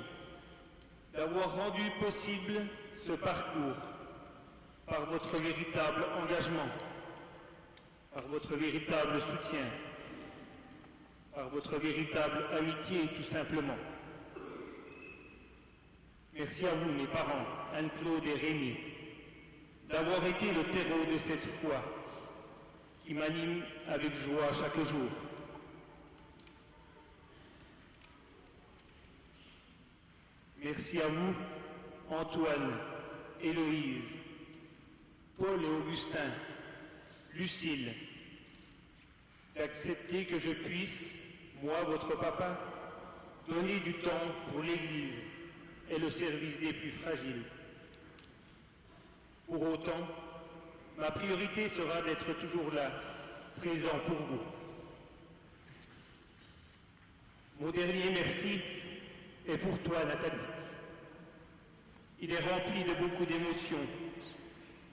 I: d'avoir rendu possible ce parcours par votre véritable engagement, par votre véritable soutien, par votre véritable amitié tout simplement. Merci à vous, mes parents, Anne-Claude et Rémi, d'avoir été le terreau de cette foi qui m'anime avec joie chaque jour. Merci à vous, Antoine, Héloïse, Paul et Augustin, Lucille, d'accepter que je puisse, moi, votre papa, donner du temps pour l'Église et le service des plus fragiles. Pour autant, ma priorité sera d'être toujours là, présent pour vous. Mon dernier merci est pour toi, Nathalie. Il est rempli de beaucoup d'émotions,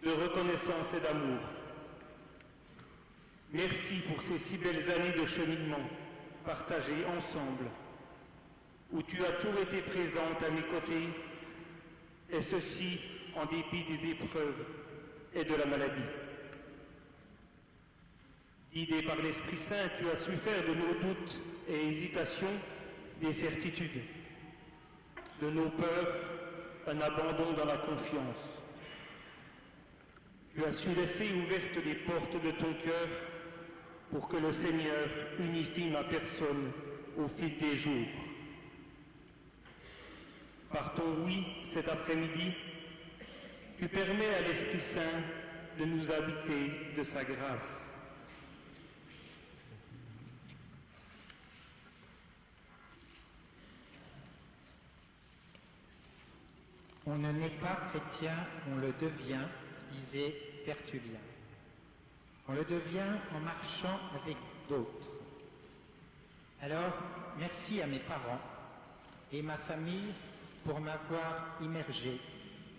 I: de reconnaissance et d'amour. Merci pour ces si belles années de cheminement partagées ensemble, où tu as toujours été présente à mes côtés, et ceci en dépit des épreuves et de la maladie. Guidé par l'Esprit Saint, tu as su faire de nos doutes et hésitations des certitudes, de nos peurs un abandon dans la confiance. Tu as su laisser ouvertes les portes de ton cœur pour que le Seigneur unifie ma personne au fil des jours. Par ton oui cet après-midi, tu permets à l'Esprit Saint de nous habiter de sa grâce.
K: On ne naît pas chrétien, on le devient, disait Tertullien. On le devient en marchant avec d'autres. Alors, merci à mes parents et ma famille pour m'avoir immergé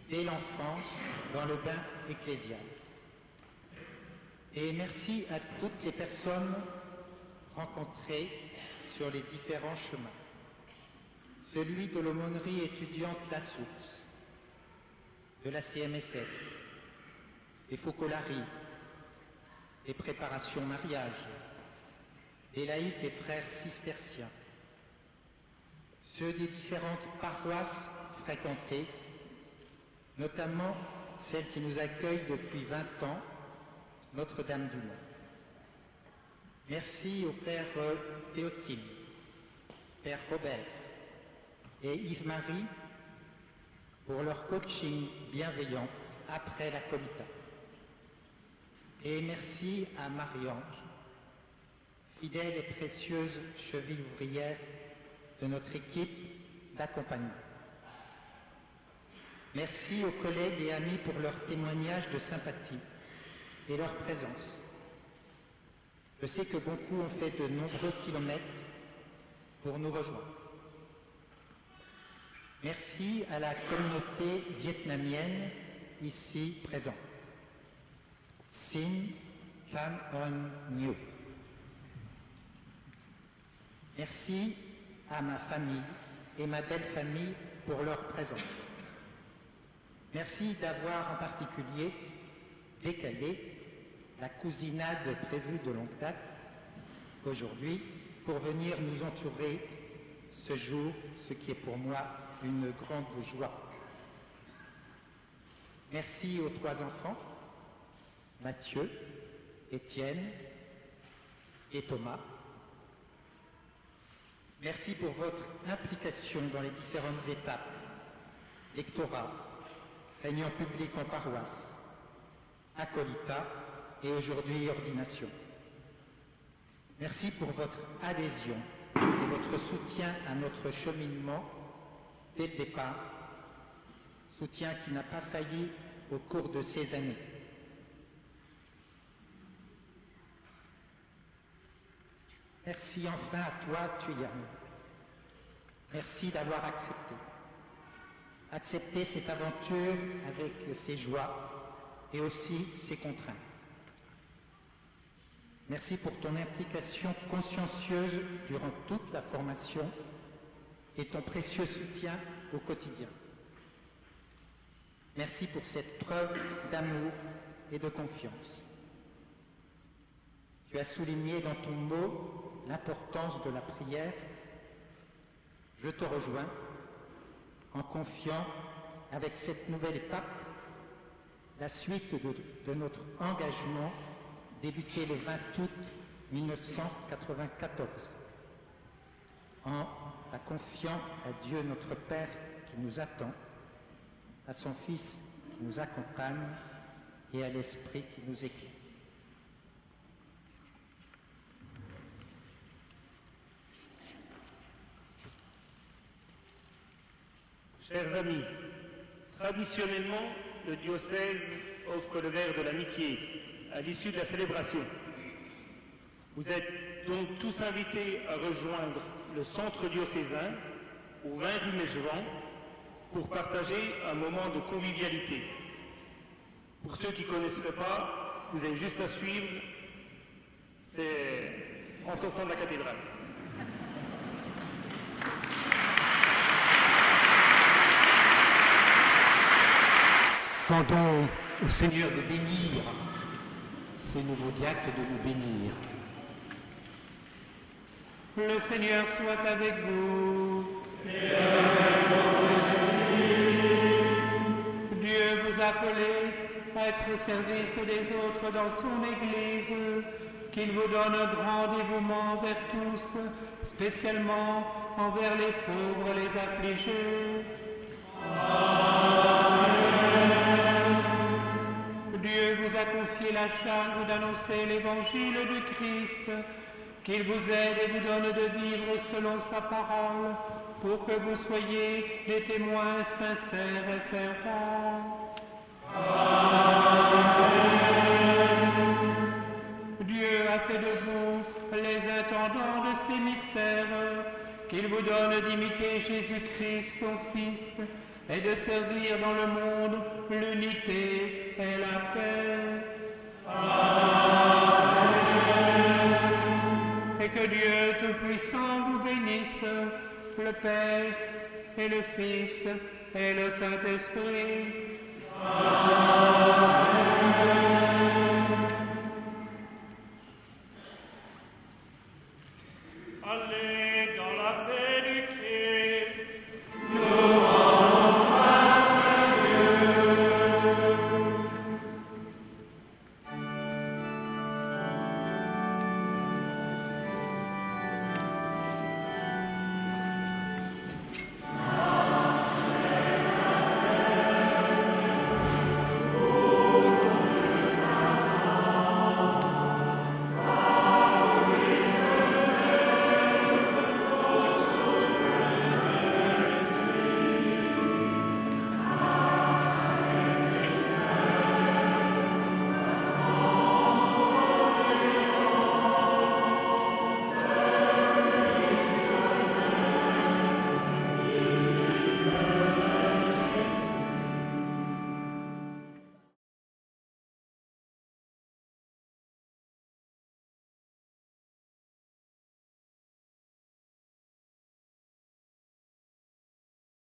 K: dès l'enfance dans le bain ecclésial. Et merci à toutes les personnes rencontrées sur les différents chemins. Celui de l'aumônerie étudiante La Source, de la CMSS, des Focolaries, des préparations mariage, des laïcs et frères cisterciens, ceux des différentes paroisses fréquentées, notamment celle qui nous accueille depuis 20 ans, Notre-Dame-du-Mont. Merci au Père Théotime, Père Robert et Yves-Marie pour leur coaching bienveillant après la Colita. Et merci à Marie-Ange, fidèle et précieuse cheville ouvrière de notre équipe d'accompagnement. Merci aux collègues et amis pour leur témoignage de sympathie et leur présence. Je sais que beaucoup ont fait de nombreux kilomètres pour nous rejoindre. Merci à la communauté vietnamienne ici présente. Sin Can On Nhu. Merci à ma famille et ma belle famille pour leur présence. Merci d'avoir en particulier décalé la cousinade prévue de longue date aujourd'hui pour venir nous entourer ce jour, ce qui est pour moi une grande joie. Merci aux 3 enfants, Mathieu, Étienne et Thomas. Merci pour votre implication dans les différentes étapes, lectorat, réunion publique en paroisse, acolytat et aujourd'hui ordination. Merci pour votre adhésion et votre soutien à notre cheminement dès le départ, soutien qui n'a pas failli au cours de ces années. Merci enfin à toi, Thuyan. Merci d'avoir accepté. Accepté cette aventure avec ses joies et aussi ses contraintes. Merci pour ton implication consciencieuse durant toute la formation et ton précieux soutien au quotidien. Merci pour cette preuve d'amour et de confiance. Tu as souligné dans ton mot l'importance de la prière. Je te rejoins en confiant avec cette nouvelle étape la suite de notre engagement débuté le 20 août 1994, en la confiant à Dieu notre Père qui nous attend, à son Fils qui nous accompagne et à l'Esprit qui nous éclaire.
I: Chers amis, traditionnellement, le diocèse offre le verre de l'amitié à l'issue de la célébration. Vous êtes donc tous invités à rejoindre le centre diocésain au 20 rue Mechevant pour partager un moment de convivialité. Pour ceux qui ne connaisseraient pas, vous avez juste à suivre, c'est en sortant de la cathédrale.
J: Demandons au Seigneur de bénir ces nouveaux diacres et de nous bénir.
A: Le Seigneur soit avec vous.
G: Et avec vous aussi.
A: Dieu vous appelle à être au service des autres dans son Église, qu'il vous donne un grand dévouement envers tous, spécialement envers les pauvres, les affligés. Dieu vous a confié la charge d'annoncer l'évangile du Christ, qu'il vous aide et vous donne de vivre selon sa parole, pour que vous soyez des témoins sincères et fervents. Dieu a fait de vous les intendants de ces mystères, qu'il vous donne d'imiter Jésus-Christ, son Fils, et de servir dans le monde l'unité et la paix. Amen. Et que Dieu Tout-Puissant vous bénisse, le Père et le Fils et le Saint-Esprit. Amen.